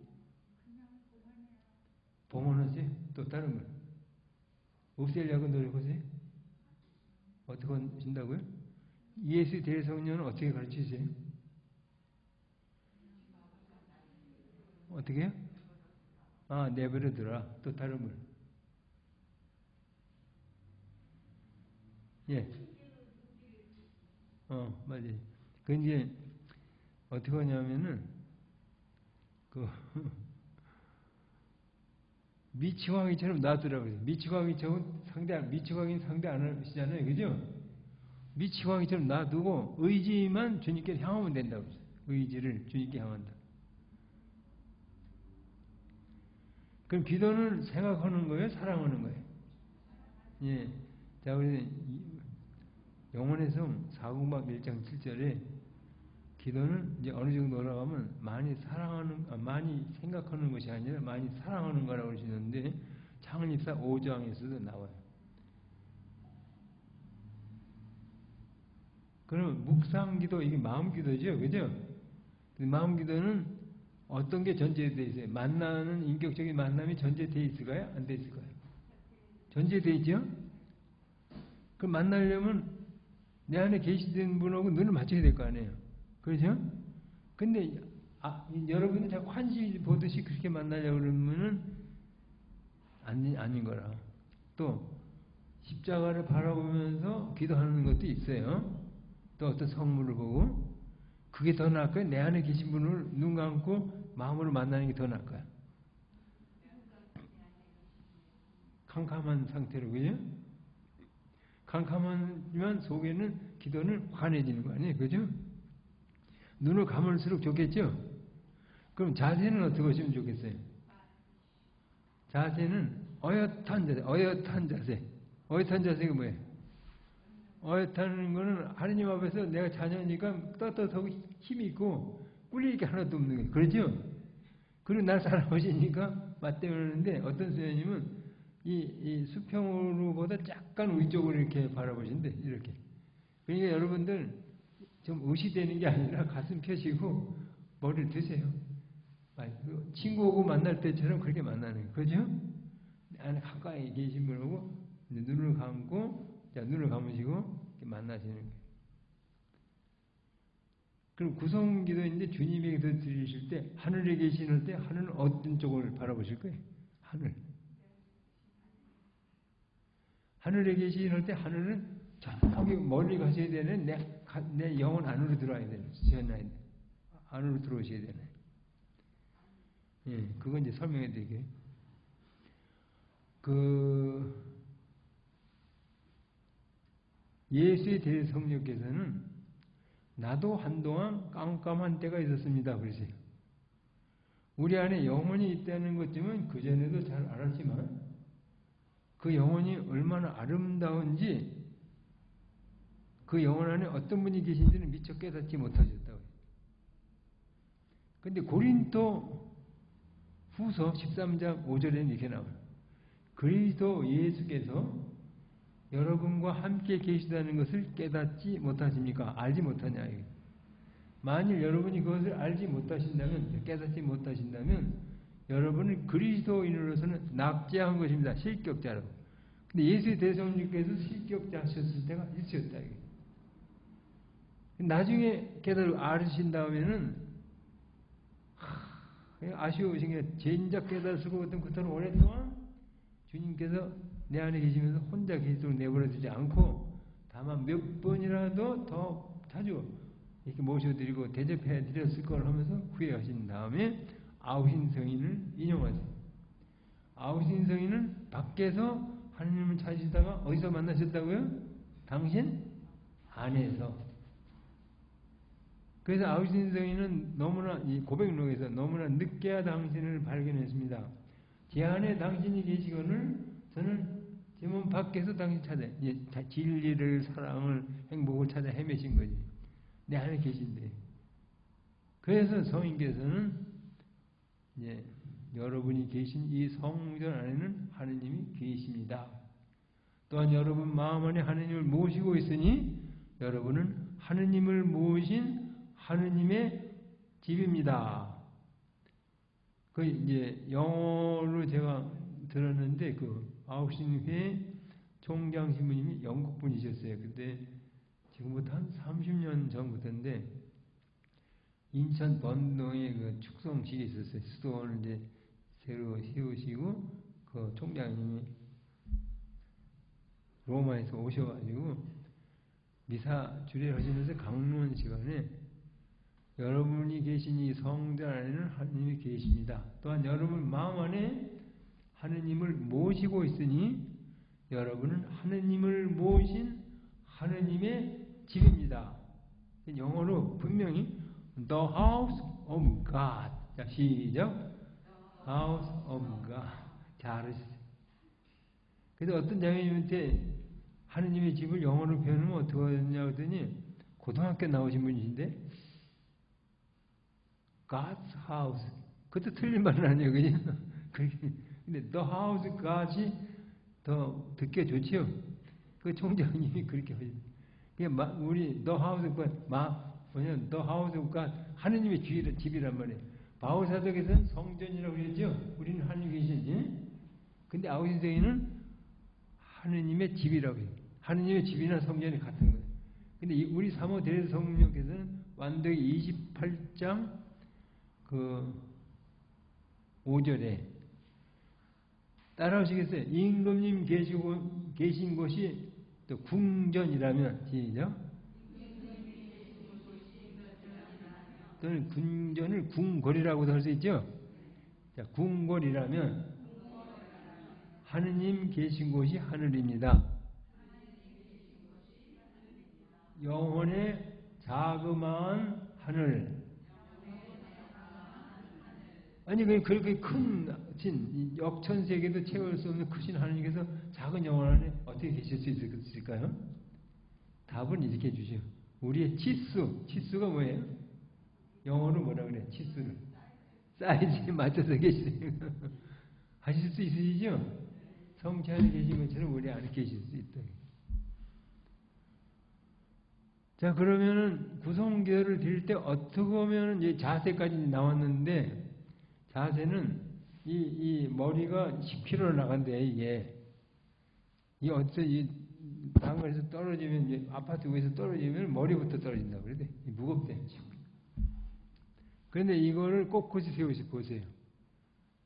봉헌하세요? 또 다른 거 없애려고 노력하세요? 어떻게 하신다고요? 예수 대성녀는 어떻게 가르치세요? 어떻게 해요? 내버려둬라. 또 다른 분. 예. 맞아요. 그 이제 어떻게 하냐면은 미치광이처럼 놔두라고요. 미치광이처럼 미치광이 상대 안 하시잖아요. 그죠? 미치광이처럼 놔두고 의지만 주님께 향하면 된다고. 의지를 주님께 향한다. 그럼 기도는 생각하는 거예요? 사랑하는 거예요? 예. 자, 우리 영혼의 성 4공막 1장 7절에 기도는 이제 어느 정도 올라가면 많이 많이 생각하는 것이 아니라 많이 사랑하는 거라고 그러시는데 창립사 5장에서도 나와요. 그러면 묵상기도 이게 마음기도죠, 그죠? 마음기도는 어떤 게 전제되어 있어요? 만나는 인격적인 만남이 전제되어 있을까요? 안 되어 있을까요? 전제되어 있죠? 그럼 만나려면 내 안에 계시된 분하고 눈을 맞춰야 될 거 아니에요. 그렇죠? 근데 여러분이 자꾸 환시 보듯이 그렇게 만나려고 그러면은 아닌 거라. 또 십자가를 바라보면서 기도하는 것도 있어요. 또 어떤 성물을 보고 그게 더 나을까요? 내 안에 계신 분을 눈 감고 마음으로 만나는 게 더 나을까요? 캄캄한 상태로, 그죠? 캄캄하지만 속에는 기도는 환해지는 거 아니에요? 그죠? 눈을 감을수록 좋겠죠? 그럼 자세는 어떻게 하시면 좋겠어요? 자세는 어엿한 자세. 어엿한 자세가 뭐예요? 어엿한 거는 하느님 앞에서 내가 자녀니까 떳떳하고 힘이 있고 꿀릴 게 하나도 없는 거예요. 그렇죠? 그리고 날 사랑하시니까 맞대는데 어떤 선생님은 이 수평으로보다 약간 위쪽으로 이렇게 바라보신대. 이렇게. 그러니까 여러분들 좀 의시되는 게 아니라 가슴 펴시고 머리를 드세요. 친구하고 만날 때처럼 그렇게 만나는 거예요. 그죠? 안에 가까이 계신 분하고 눈을 감고, 눈을 감으시고 만나시는 거예요. 그럼 구성기도인데 주님에게 기도 드리실 때 하늘에 계시는 때 하늘은 어떤 쪽을 바라보실 거예요? 하늘. 하늘에 계시는 때 하늘은 저기 멀리 가셔야 되는 내 영혼 안으로 들어와야 되는, 안으로 들어오셔야 되는. 예, 그건 이제 설명해 드릴게요. 예수의 대성령께서는 나도 한동안 깜깜한 때가 있었습니다. 그러세요. 우리 안에 영혼이 있다는 것쯤은 그전에도 잘 알았지만 그 영혼이 얼마나 아름다운지 그 영혼 안에 어떤 분이 계신지는 미처 깨닫지 못하셨다고요. 근데 고린도 후서 13장 5절에는 이렇게 나와요. 그리스도 예수께서 여러분과 함께 계시다는 것을 깨닫지 못하십니까? 알지 못하냐 이게. 만일 여러분이 그것을 알지 못하신다면, 깨닫지 못하신다면 여러분은 그리스도인으로서는 낙제한 것입니다. 실격자로. 근데 예수의 대성령께서 실격자셨을 때가 있었다 이게. 나중에 깨달고 알으신 다음에는 아쉬우신 게 진작 깨달으시고 어떤 그토록 오랫동안 주님께서 내 안에 계시면서 혼자 계시도록 내버려두지 않고 다만 몇 번이라도 더 자주 이렇게 모셔드리고 대접해 드렸을 걸 하면서 후회하신 다음에 아우신 성인을 인용하죠. 아우신 성인은 밖에서 하느님을 찾으시다가 어디서 만나셨다고요? 당신 안에서. 그래서 아우신 성인은 너무나 이 고백록에서 너무나 늦게야 당신을 발견했습니다. 제 안에 당신이 계시거늘 저는 제 몸 밖에서 당신 찾아 진리를 사랑을 행복을 찾아 헤매신 거지. 내 안에 계신데. 그래서 성인께서는 이제 여러분이 계신 이 성전 안에는 하느님이 계십니다. 또한 여러분 마음 안에 하느님을 모시고 있으니 여러분은 하느님을 모신 하느님의 집입니다. 그 이제 영어로 제가 들었는데 그 아우신회 총장 신부님이 영국 분이셨어요. 근데 지금부터 한 30년 전부터인데 인천 번동에 그 축성식이 있었어요. 수도원을 이제 새로 세우시고 그 총장님이 로마에서 오셔가지고 미사 주례하시면서 강론 시간에 여러분이 계신 이 성전 안에는 하느님이 계십니다. 또한 여러분 마음 안에 하느님을 모시고 있으니 여러분은 하느님을 모신 하느님의 집입니다. 영어로 분명히 The house of God. 자, 시작. House of God. 잘하셨어요. 그래서 어떤 장로님한테 하느님의 집을 영어로 표현하면 어떻게 하냐고 했더니 고등학교 나오신 분이신데 God's house. 그것도 틀린 말은 아니에요. 그냥. 근데 the house God이 더 듣기 좋지요. 그 총장님이 그렇게 하셨어요. 우리 the house God, 뭐냐면 the house of God, 하느님의 집이란 말이에요. 바울사도에서는 성전이라고 그러죠. 우리는 하느님 계시지. 근데 아우신성에는 하느님의 집이라고 해요. 하느님의 집이나 성전이 같은 거예요. 근데 우리 사모 대레스 성령께서는 완덕이 28장 그 5절에 따라오시겠어요? 임금님 계신 곳이 또 궁전이라면 시작. 또는 궁전을 궁궐이라고도 할 수 있죠. 자, 궁궐이라면 하느님 계신 곳이 하늘입니다. 영혼의 자그마한 하늘. 아니 그렇게 큰 역천세계도 채울 수 없는 크신 하느님께서 작은 영혼 안에 어떻게 계실 수 있을까요? 답은 이렇게 해주죠. 우리의 치수가 뭐예요? 영어로 뭐라 그래? 치수를 사이즈에 맞춰서 계시네요. 하실 수 있으시죠? 성체 안에 계신 것처럼 우리 안에 계실 수 있다. 자, 그러면은 구성기도를 드릴 때 어떻게 보면은 이제 자세까지 나왔는데, 자세는 이 머리가 10kg 나간대, 이게. 이 어째 이 강에서 떨어지면, 이제 아파트 위에서 떨어지면 머리부터 떨어진다고 그래. 무겁대. 그런데 이거를 꼿꼿이 보세요.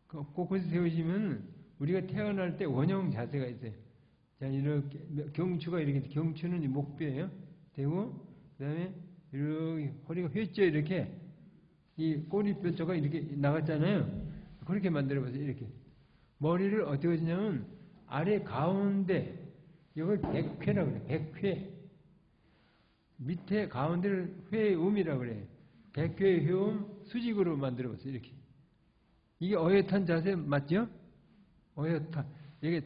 꼿꼿이 세우시면 우리가 태어날 때 원형 자세가 있어요. 자, 이렇게 경추가 이렇게, 경추는 목뼈예요. 되고 그다음에 이렇게 허리가 휘었죠. 이렇게 이 꼬리뼈 쪽가 이렇게 나갔잖아요. 그렇게 만들어 보세요. 이렇게 머리를 어떻게 하시냐면 아래 가운데 이걸 백회라고 그래. 백회 밑에 가운데를 회음이라고 그래. 백회 회음 수직으로 만들어 보세요. 이렇게 이게 어엿한 자세 맞죠? 어엿한 이게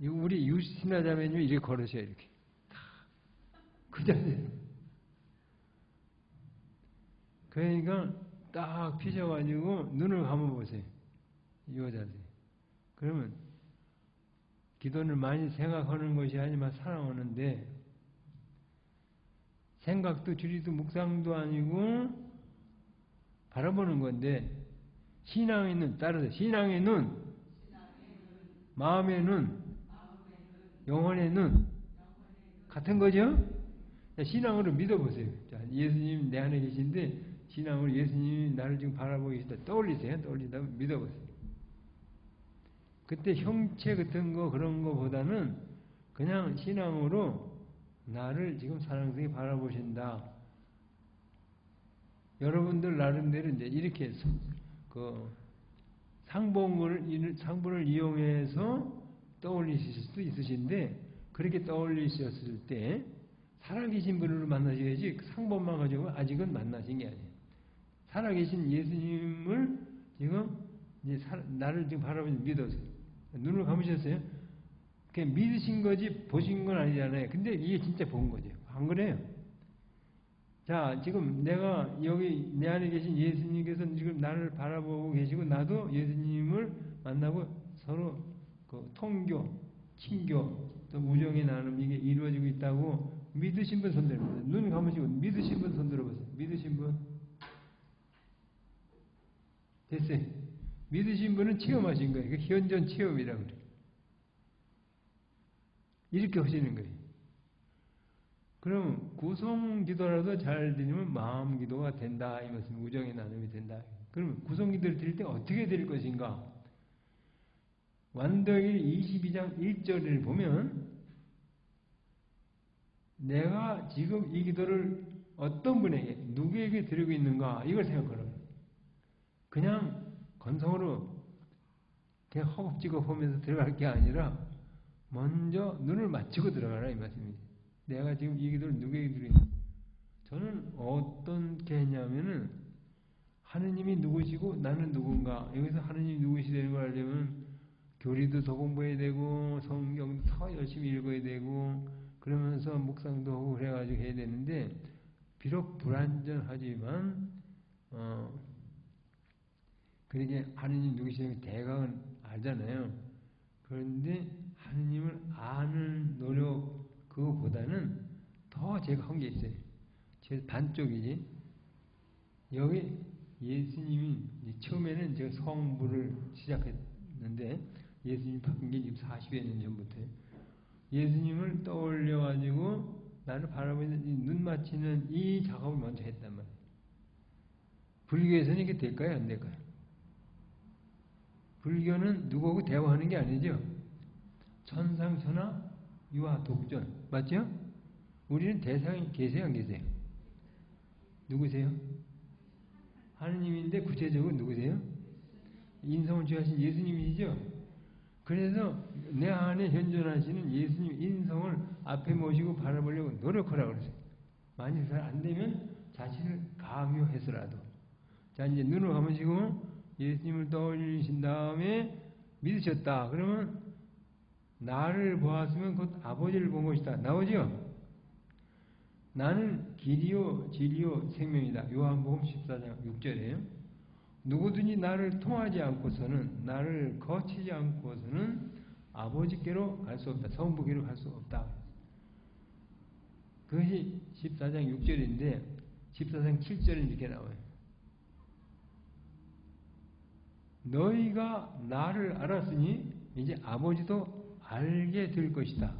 우리 유신화 자매님이 이렇게 걸으셔요. 이렇게 그 자세. 그러니까 딱 피셔가지고 눈을 감아보세요. 이 자세. 그러면 기도는 많이 생각하는 것이 아니면 살아오는데 생각도 주리도 묵상도 아니고 바라보는 건데 신앙의 눈 따라서 신앙의 눈, 마음의 눈, 영혼의 눈 같은 거죠? 신앙으로 믿어보세요. 자, 예수님 내 안에 계신데 신앙으로 예수님이 나를 지금 바라보고 계시다. 떠올리세요. 떠올리다 믿어보세요. 그때 형체 같은 거 그런 거보다는 그냥 신앙으로 나를 지금 사랑스럽게 바라보신다. 여러분들 나름대로 이제 이렇게 그 상본을 이용해서 떠올리실 수도 있으신데 그렇게 떠올리셨을 때 살아계신 분을 만나셔야지 상본만 가지고 아직은 만나신 게 아니에요. 살아계신 예수님을 지금 이제 나를 지금 바라보면서 믿어서요. 눈을 감으셨어요? 그냥 믿으신 거지 보신 건 아니잖아요. 근데 이게 진짜 본 거죠. 안 그래요? 자, 지금 내가 여기 내 안에 계신 예수님께서 지금 나를 바라보고 계시고 나도 예수님을 만나고 서로 그 통교, 친교, 또 우정의 나눔 이게 이루어지고 있다고 믿으신 분 손 들어보세요. 눈 감으시고 믿으신 분 손 들어보세요. 믿으신 분? 됐어요. 믿으신 분은 체험하신 거예요. 현존 체험이라고 그래요. 이렇게 하시는 거예요. 그럼 구성 기도라도 잘 드리면 마음 기도가 된다 이 말씀, 우정의 나눔이 된다. 그럼 구성 기도를 드릴 때 어떻게 드릴 것인가? 완덕일 22장 1절을 보면 내가 지금 이 기도를 어떤 분에게 누구에게 드리고 있는가 이걸 생각하라고. 그냥 건성으로 그냥 허겁지겁 하면서 들어갈 게 아니라 먼저 눈을 맞추고 들어가라 이 말씀입니다. 내가 지금 이 기도를 누구에게 드리는 저는 어떻게 했냐면은 하느님이 누구시고 나는 누군가 여기서 하느님이 누구시되는 걸 알려면 교리도 더 공부해야 되고 성경도 더 열심히 읽어야 되고 그러면서 묵상도 하고 그래가지고 해야 되는데 비록 불완전하지만 그러게 하느님 누구시냐면 대강은 알잖아요. 그런데 하느님을 아는 노력 그거보다는 더 제가 한 게 있어요. 제 반쪽이지. 여기 예수님이 처음에는 제가 성부를 시작했는데 예수님 바뀐 게 지금 40여 년 전부터예요. 예수님을 떠올려가지고 나를 바라보는 눈 맞추는 이 작업을 먼저 했단 말이에요. 불교에서는 이게 될까요? 안 될까요? 불교는 누구하고 대화하는 게 아니죠. 천상천하 유아 독존 맞죠? 우리는 대상이 계세요 안 계세요? 누구세요? 하느님인데 구체적으로 누구세요? 인성을 취하신 예수님이시죠? 그래서 내 안에 현존하시는 예수님 인성을 앞에 모시고 바라보려고 노력하라고 그러세요. 만일 잘 안 되면 자신을 강요해서라도 자 이제 눈을 감으시고 예수님을 떠올리신 다음에 믿으셨다. 그러면 나를 보았으면 곧 아버지를 본 것이다. 나오죠? 나는 길이요 진리요 생명이다. 요한복음 14장 6절이에요. 누구든지 나를 통하지 않고서는 나를 거치지 않고서는 아버지께로 갈 수 없다. 성부께로 갈 수 없다. 그것이 14장 6절인데 14장 7절은 이렇게 나와요. 너희가 나를 알았으니 이제 아버지도 알게 될 것이다.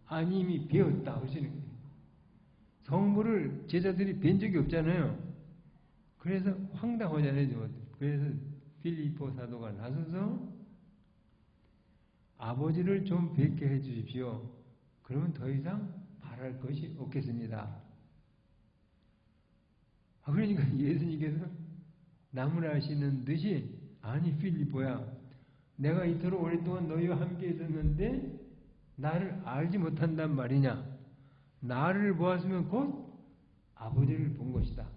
아니 이미 배웠다 하시는 거예요. 성부를 제자들이 뵌 적이 없잖아요. 그래서 황당하잖아요. 그래서 필리포 사도가 나서서 아버지를 좀 뵙게 해 주십시오. 그러면 더 이상 바랄 것이 없겠습니다. 그러니까 예수님께서 나무라시는 듯이 아니 필리포야 내가 이토록 오랫동안 너희와 함께 있었는데 나를 알지 못한단 말이냐. 나를 보았으면 곧 아버지를 본 것이다.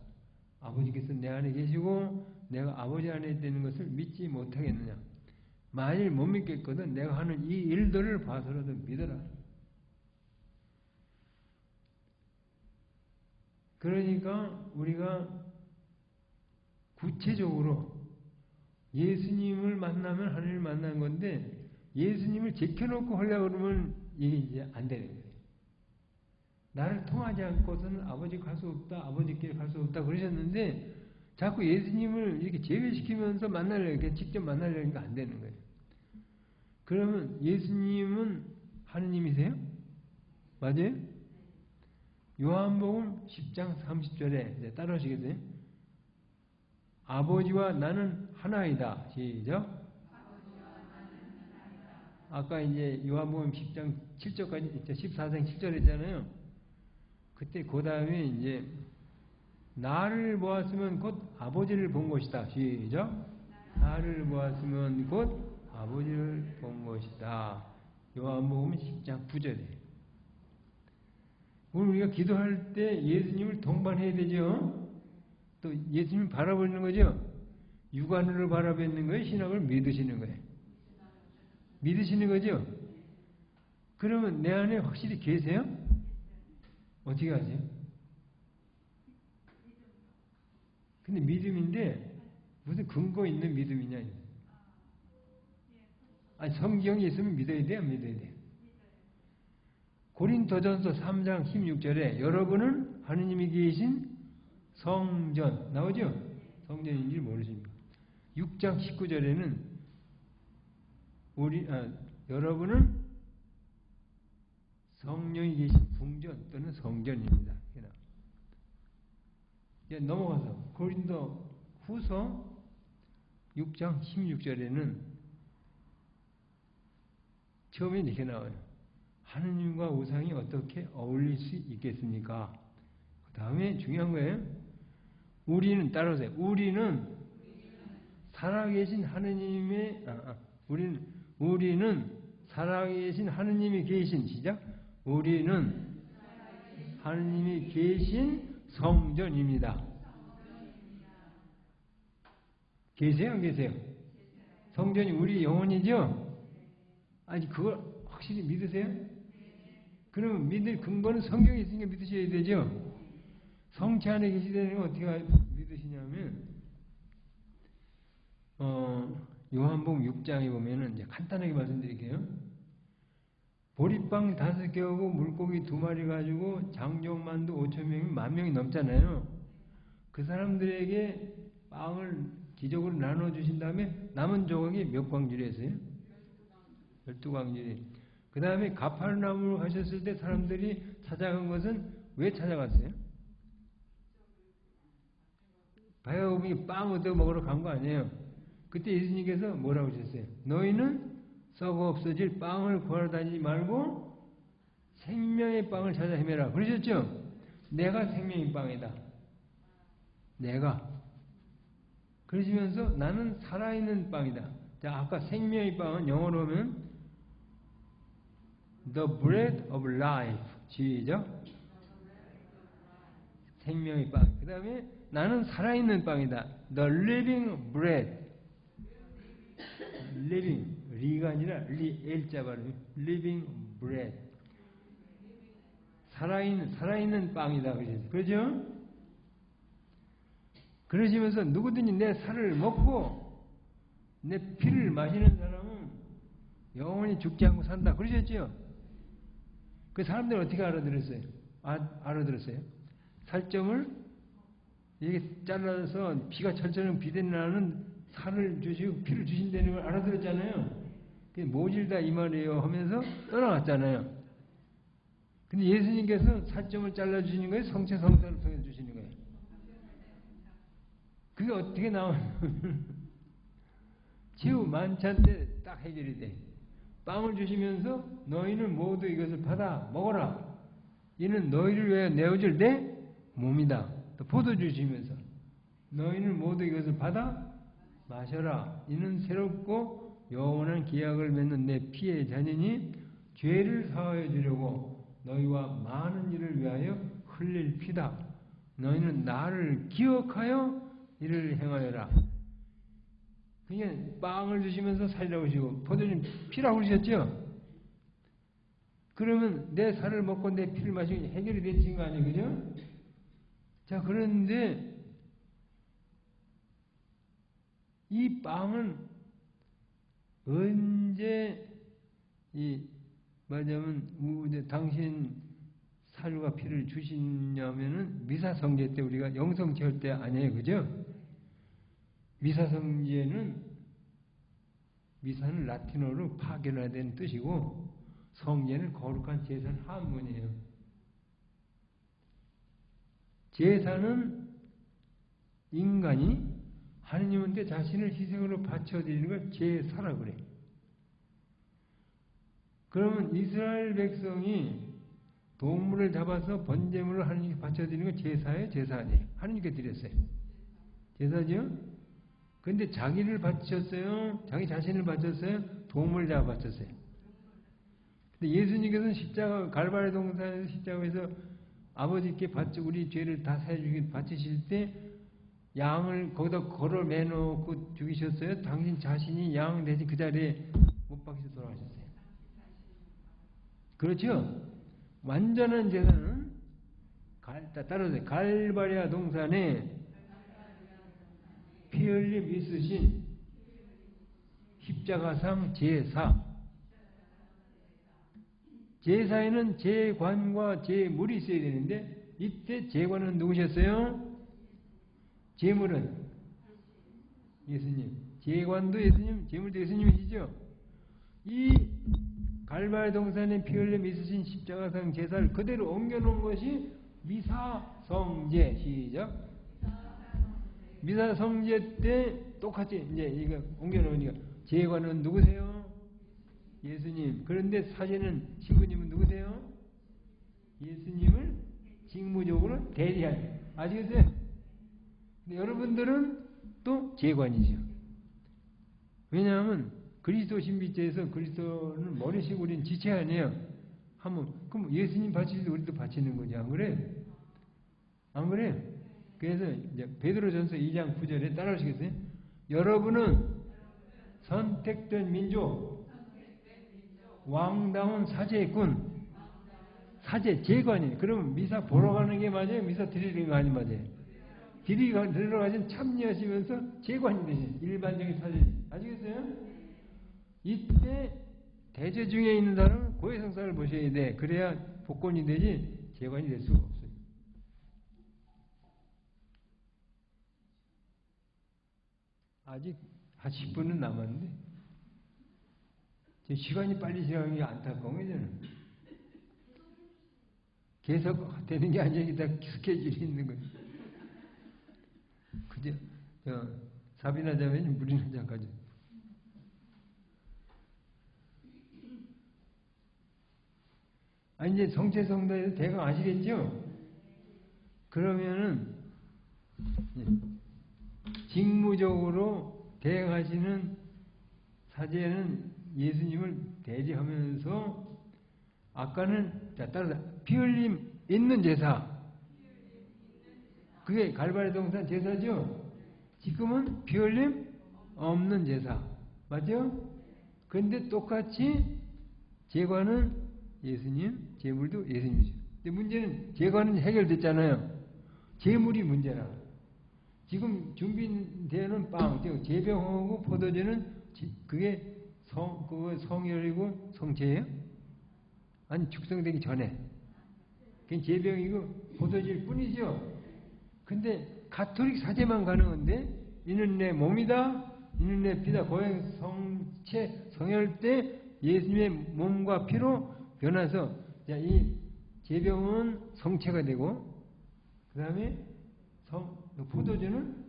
아버지께서 내 안에 계시고 내가 아버지 안에 있다는 것을 믿지 못하겠느냐. 만일 못 믿겠거든 내가 하는 이 일들을 봐서라도 믿어라. 그러니까 우리가 구체적으로 예수님을 만나면 하나님을 만난 건데 예수님을 제켜놓고 하려고 그러면 이게 이제 안 되는 거예요. 나를 통하지 않고서는 아버지 갈 수 없다, 아버지께 갈 수 없다 그러셨는데 자꾸 예수님을 이렇게 제외시키면서 만나려니까 직접 만나려니까 안 되는 거예요. 그러면 예수님은 하느님이세요? 맞아요? 요한복음 10장 30절에 이제 따라하시겠어요? 아버지와 나는 하나이다. 시작. 아까 이제 요한복음 10장 7절까지 14장 7절 했잖아요. 그때 그 다음에 이제 나를 보았으면 곧 아버지를 본 것이다. 시작. 나를 보았으면 곧 아버지를 본 것이다. 요한복음 10장 9절에. 오늘 우리가 기도할 때 예수님을 동반해야 되죠. 또 예수님을 바라보는 거죠. 육안으로 바라보는 거예요. 신학을 믿으시는 거예요. 믿으시는 거죠. 그러면 내 안에 확실히 계세요? 어떻게 하세요? 근데 믿음인데 무슨 근거 있는 믿음이냐? 아니 성경이 있으면 믿어야 돼요? 안 믿어야 돼요? 고린도전서 3장 16절에 여러분은 하느님이 계신 성전 나오죠? 성전인 줄 모르십니까? 6장 19절에는 여러분은 성령이 계신 궁전 또는 성전입니다. 이제 넘어가서 고린도 후서 6장 16절에는 처음에 이렇게 나와요. 하느님과 우상이 어떻게 어울릴 수 있겠습니까? 그 다음에 중요한 거예요. 우리는 따라오세요. 우리는 살아계신 하느님의 우리는 살아계신 하느님이 계신 시작. 우리는 하느님이 계신 성전입니다. 계세요? 안 계세요? 성전이 우리 영혼이죠? 아니 그걸 확실히 믿으세요? 그러면 믿을 근거는 성경에 있으니까 믿으셔야 되죠? 성체 안에 계시다는 건 어떻게 믿으시냐면 요한복음 6장에 보면은 이제 간단하게 말씀드릴게요. 보리빵 5개하고 물고기 2마리 가지고 장정만두 5,000명이 10,000명이 넘잖아요. 그 사람들에게 빵을 기적으로 나눠주신 다음에 남은 조각이 몇 광줄이었어요? 12광줄이. 그 다음에 가파르나움으로 가셨을 때 사람들이 찾아간 것은 왜 찾아갔어요? 배가 고프니 빵 얻어 먹으러 간 거 아니에요. 그때 예수님께서 뭐라고 하셨어요? 너희는 썩어 없어질 빵을 구하러 다니지 말고 생명의 빵을 찾아 헤매라. 그러셨죠? 내가 생명의 빵이다. 내가. 그러시면서 나는 살아있는 빵이다. 자, 아까 생명의 빵은 영어로 하면 The bread of life. 시작. 생명의 빵. 그 다음에 나는 살아있는 빵이다. The living bread. living. 리가 아니라 L자 발음이 living bread. 살아있는 빵이다. 그러죠? 그러시면서 누구든지 내 살을 먹고 내 피를 마시는 사람은 영원히 죽지 않고 산다. 그러셨죠? 그 사람들은 어떻게 알아들었어요? 알아들었어요? 살점을 이렇게 잘라서 피가 철철 비대나는 살을 주시고 피를 주신다는 걸 알아들었잖아요. 모질다 이 말이에요 하면서 떠나갔잖아요. 근데 예수님께서 살점을 잘라주시는 거예요? 성체 성사를 통해 주시는 거예요? 그게 어떻게 나오냐면 최후 만찬 때 딱 해결이 돼. 빵을 주시면서 너희는 모두 이것을 받아 먹어라. 이는 너희를 위하여 내어질 내 몸이다. 또 포도 주시면서 너희는 모두 이것을 받아 마셔라. 이는 새롭고 영원한 기약을 맺는 내 피의 잔이니 죄를 사하여 주려고 너희와 많은 일을 위하여 흘릴 피다. 너희는 나를 기억하여 이를 행하여라. 그냥 빵을 주시면서 살이라고 하시고 포도는 피라고 그러셨죠? 그러면 내 살을 먹고 내 피를 마시면 해결이 되신 거 아니에요? 그죠? 자, 그런데 이 빵은 언제 말하자면 당신 살과 피를 주시냐면은 미사성제 때 우리가 영성체할 때 아니에요, 그죠? 미사성제는 미사는 라틴어로 파견화된 뜻이고 성제는 거룩한 제사는 한문이에요. 제사는 인간이 하느님한테 자신을 희생으로 바쳐드리는 걸 제사라고 그래. 그러면 이스라엘 백성이 동물을 잡아서 번제물을 하느님께 바쳐드리는 건 제사예요? 제사 아니에요? 하느님께 드렸어요. 제사죠? 근데 자기를 바쳤어요? 자기 자신을 바쳤어요? 동물을 잡아 바쳤어요? 근데 예수님께서는 십자가, 갈바리 동산에서 십자가에서 아버지께 우리 죄를 다 사해주기 바치실 때 양을 거기다 걸어 매놓고 죽이셨어요? 당신 자신이 양 대신 그 자리에 못 박히셔서 돌아가셨어요. 그렇죠? 완전한 제사는 따라서 갈바리아 동산에 피 흘림 있으신 십자가상 제사. 제사에는 제관과 제물이 있어야 되는데 이때 제관은 누구셨어요? 제물은 예수님. 제관도 예수님, 제물도 예수님이시죠? 이 갈바리 동산에 피 흘림 있으신 십자가상 제사를 그대로 옮겨놓은 것이 미사성제. 시작. 미사성제 때 똑같이 이제 이거 옮겨놓으니까 제관은 누구세요? 예수님. 그런데 사제는 신부님은 누구세요? 예수님을 직무적으로 대리하는. 아시겠어요? 근데 여러분들은 또 제관이죠. 왜냐하면 그리스도 신비죄에서 그리스도는 머리시고 우리는 지체 아니에요. 그럼 예수님 바칠 때 우리도 바치는 거지. 안 그래? 안 그래? 그래서 이제 베드로전서 2장 9절에 따라하시겠어요? 여러분은 선택된 민족, 왕다운 사제군, 사제, 제관이에요. 그러면 미사 보러 가는 게 맞아요? 미사 드리는 거 아니 맞아요? 드리러 가신 참여하시면서 제관이 되시죠. 일반적인 사제. 아시겠어요? 이때 대제 중에 있는 사람은 고해성사를 보셔야 돼. 그래야 복권이 되지 제관이 될 수가 없어요. 아직 한 10분은 남았는데 시간이 빨리 지나가는 게 안타까운 거예요. 저는. 계속 되는 게 아니라 다 스케줄이 있는 거예요. 그죠? 사비나 자매님 물이나 한 잔 가져. 이제 성체성도에서 대강 아시겠죠? 그러면은 직무적으로 대행하시는 사제는 예수님을 대리하면서 아까는 따라서 피 흘림 있는 제사. 그게 갈바리 동산 제사죠? 지금은 피 흘림 없는 제사. 맞죠? 그런데 똑같이 제관은 예수님, 제물도 예수님이죠. 근데 문제는 제관은 해결됐잖아요. 제물이 문제라. 지금 준비되는 빵, 제병하고 포도주는 그게 성혈이고 성체예요? 아니 축성되기 전에. 그게 제병이고 포도주일 뿐이죠. 근데 가톨릭 사제만 가능한데 이는 내 몸이다, 이는 내 피다. 고행 성체 성혈 때 예수님의 몸과 피로 변해서 이 제병은 성체가 되고 그 다음에 포도주는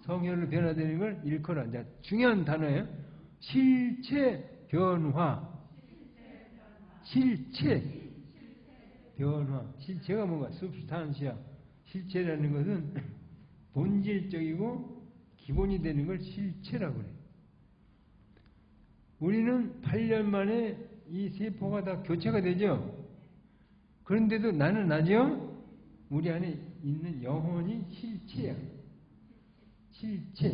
성혈로 변화되는 걸 일컬어. 중요한 단어예요. 실체 변화. 실체 변화. 실체가 뭔가 substantia. 실체라는 것은 본질적이고 기본이 되는 걸 실체라고 그래요. 우리는 8년 만에 이 세포가 다 교체가 되죠. 그런데도 나는 나죠. 우리 안에 있는 영혼이 실체야. 실체.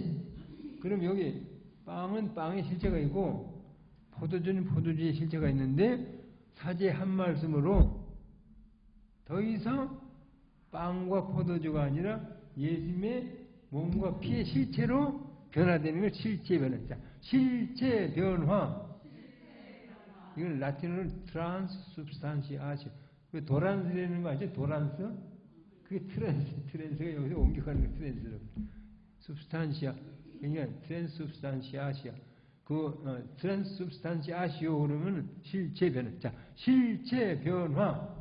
그럼 여기 빵은 빵의 실체가 있고 포도주는 포도주의 실체가 있는데 사제 한 말씀으로 더 이상 빵과 포도주가 아니라 예수님의 몸과 피의 실체로 변화되는 걸 실체 변화. 자, 실체 변화. 이걸 라틴어로 트란스substantiatio. 그 도란스라는 거 아시죠? 도란스? 그게 트랜스가 여기서 옮겨가는 거 트랜스로. substantia. 그러니까 트랜스substantiatio. 트랜스substantiatio 그러면 실체 변화. 자, 실체 변화.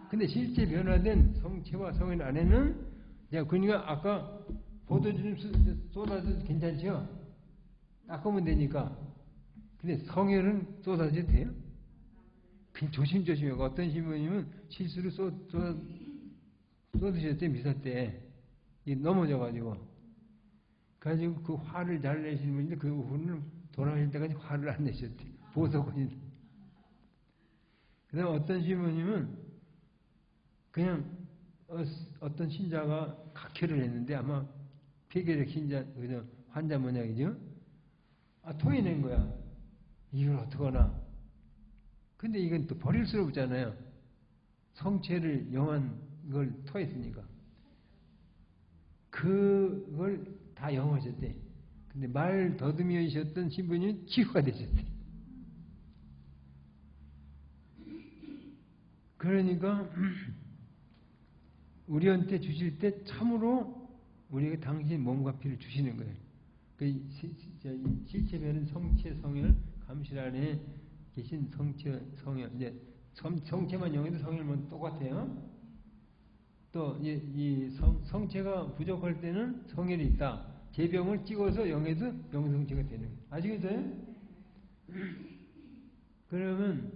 근데 실제 변화된 성체와 성인 안에는, 그러니까 아까 포도주 좀 쏟아져도 괜찮죠? 닦으면 되니까. 근데 성혈은 쏟아져도 돼요? 그냥 조심조심하고, 어떤 신부님은 실수로 쏟으셨대요, 미사 때. 넘어져가지고. 가지고 그 화를 잘 내시는 분인데, 그 후는 돌아가실 때까지 화를 안 내셨대. 보석원이. 그 다음에 어떤 신부님은 그냥 어떤 신자가 각혈을 했는데, 아마 폐결핵 환자 모양이죠? 토해낸 거야. 이걸 어떡하나. 근데 이건 또 버릴 수 없잖아요. 성체를 영한 걸 토했으니까. 그걸 다 영하셨대. 근데 말 더듬이셨던 신부님은 치유가 되셨대. 그러니까 우리한테 주실 때 참으로 우리에게 당신 몸과 피를 주시는 거예요. 그 실체 변은 성체, 성혈, 감실 안에 계신 성체, 성혈, 이제 성체만 영해도 성혈만 똑같아요. 또 이 성체가 부족할 때는 성혈이 있다. 제병을 찍어서 영해도 영성체가 되는 거예요. 아시겠어요? 그러면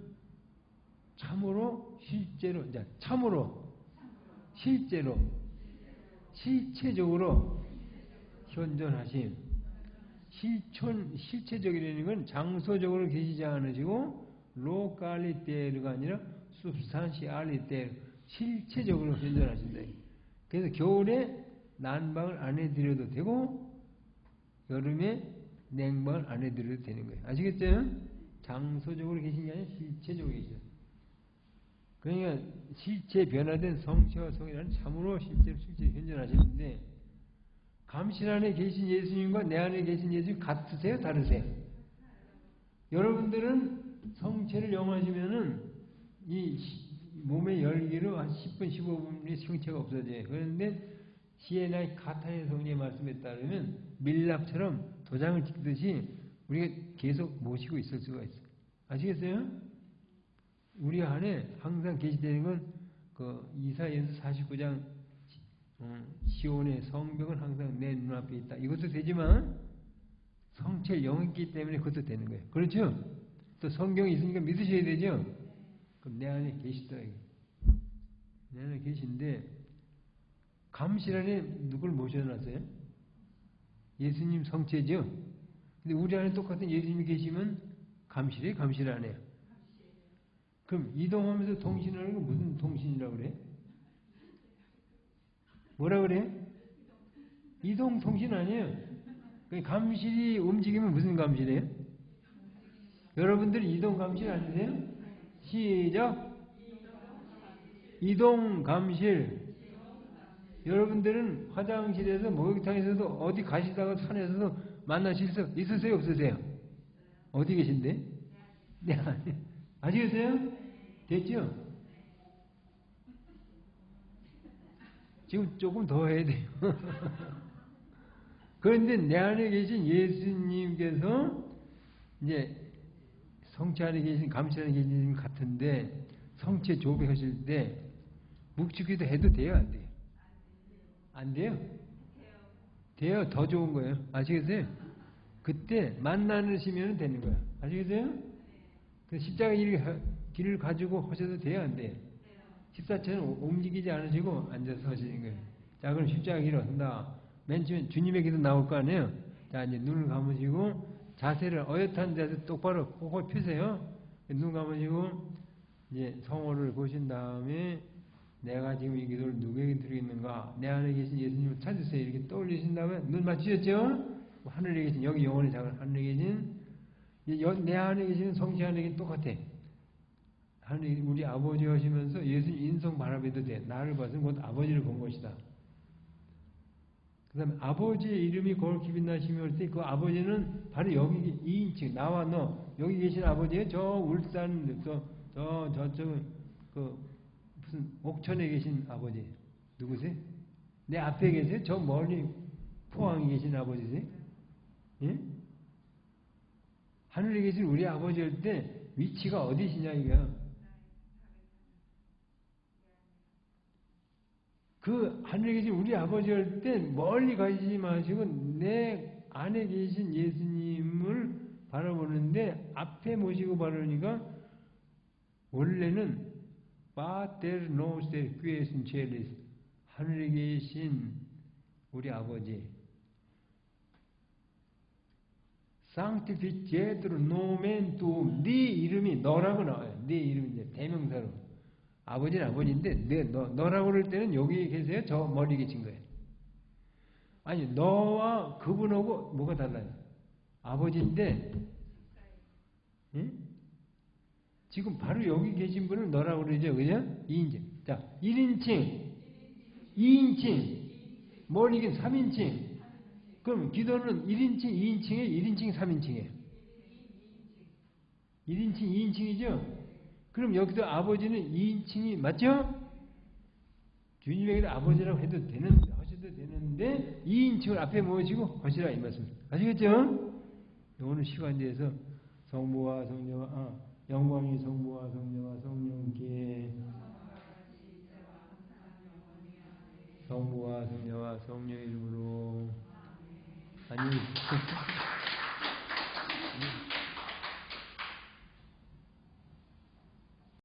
참으로 실제로, 실제로 실체적으로 현존하신, 실체적이라는 건 장소적으로 계시지 않으시고 로칼리테르가 아니라 substantialite르, 실체적으로 현존하신다. 그래서 겨울에 난방을 안 해드려도 되고 여름에 냉방을 안 해드려도 되는 거예요. 아시겠죠? 장소적으로 계신 게 아니라 실체적으로 계셔요. 그러니까 실체 변화된 성체와 성이라는 참으로 실제 현존하시는데, 감실 안에 계신 예수님과 내 안에 계신 예수님 같으세요? 다르세요? 여러분들은 성체를 영하시면은 이 몸의 열기로 한 10분, 15분이 성체가 없어져요. 그런데 시에나의 카타의 성령의 말씀에 따르면 밀랍처럼 도장을 찍듯이 우리가 계속 모시고 있을 수가 있어요. 아시겠어요? 우리 안에 항상 계시되는 건 그 이사야서 49장 시온의 성벽은 항상 내 눈앞에 있다. 이것도 되지만 성체를 영했기 때문에 그것도 되는 거예요. 그렇죠? 또 성경이 있으니까 믿으셔야 되죠? 그럼 내 안에 계시다. 내 안에 계신데 감실 안에 누굴 모셔놨어요? 예수님 성체죠? 근데 우리 안에 똑같은 예수님이 계시면 감실이에요? 감실 안에요? 그럼 이동하면서 통신하는 건 무슨 통신이라고 그래? 뭐라 그래? 이동 통신 아니에요. 감실이 움직이면 무슨 감실이에요? 여러분들 이동 감실 아니세요? 시작! 이동 감실. 여러분들은 화장실에서 목욕탕에서도 어디 가시다가 산에서도 만나실 수 있으세요? 없으세요? 어디 계신데? 네, 아시겠어요? 됐죠? 지금 조금 더 해야 돼요. 그런데 내 안에 계신 예수님께서 이제 성체 안에 계신, 감실 안에 계신 예수님 같은데 성체 조배하실 때 묵직기도 해도 돼요? 안 돼요? 안 돼요? 돼요. 더 좋은 거예요. 아시겠어요? 그때 만나시면 되는 거야. 아시겠어요? 그 십자가 길을 가지고 하셔도 돼요? 안 돼요? 14처는 움직이지 않으시고 앉아서 하시는 거예요. 자, 그럼 십자가 길을 한다. 맨 처음에 주님의 길도 나올 거 아니에요? 자, 이제 눈을 감으시고 자세를 어엿한 자세 똑바로 코코 펴세요. 눈 감으시고 이제 성호를 보신 다음에 내가 지금 이 기도를 누구에게 드리겠는가? 내 안에 계신 예수님을 찾으세요. 이렇게 떠올리신 다음에 눈 맞추셨죠? 하늘에 계신, 여기 영혼의 작은 하늘에 계신, 내 안에 계시는 성체 안에 계신 똑같아. 하나님, 우리 아버지 하시면서 예수님 인성 바라봐도 돼. 나를 봐서는 곧 아버지를 본 것이다. 그 다음에 아버지의 이름이 거룩히 빛나시며 할 때 그 아버지는 바로 여기 2인칭, 나와 너, 여기 계신 아버지예요? 저 울산 저쪽 그 무슨 옥천에 계신 아버지 누구세요? 내 앞에 계세요? 저 멀리 포항에 계신 아버지세요? 예? 하늘에 계신 우리 아버지일 때 위치가 어디시냐 이거야. 그 하늘에 계신 우리 아버지일 때 멀리 가시지 마시고 내 안에 계신 예수님을 바라보는데 앞에 모시고 바라보니까 원래는 Pater noster qui es in celis 하늘에 계신 우리 아버지 Sanctificetur nomen tuum 네 이름이 너라고 나와요. 네 이름이 이제 대명사로 아버지는 아버지인데 너라고 그럴 때는 여기 계세요? 저 멀리 계신 거예요. 아니 너와 그분하고 뭐가 달라요? 아버지인데 응? 지금 바로 여기 계신 분을 너라고 그러죠. 그죠? 2인칭. 자, 1인칭, 2인칭, 멀리 계신 3인칭. 그럼 기도는 1인칭, 2인칭에 1인칭, 3인칭이에요. 1인칭, 2인칭이죠? 그럼 여기도 아버지는 2인칭이 맞죠? 주님에게는 아버지라고 해도 하셔도 되는데 2인칭을 앞에 모시고 하시라 이 말씀. 아시겠죠? 오늘 시간대에서 성부와 성령과 영광이 성부와 성령과 성령께 성부와 성령과 성령 이름으로 아니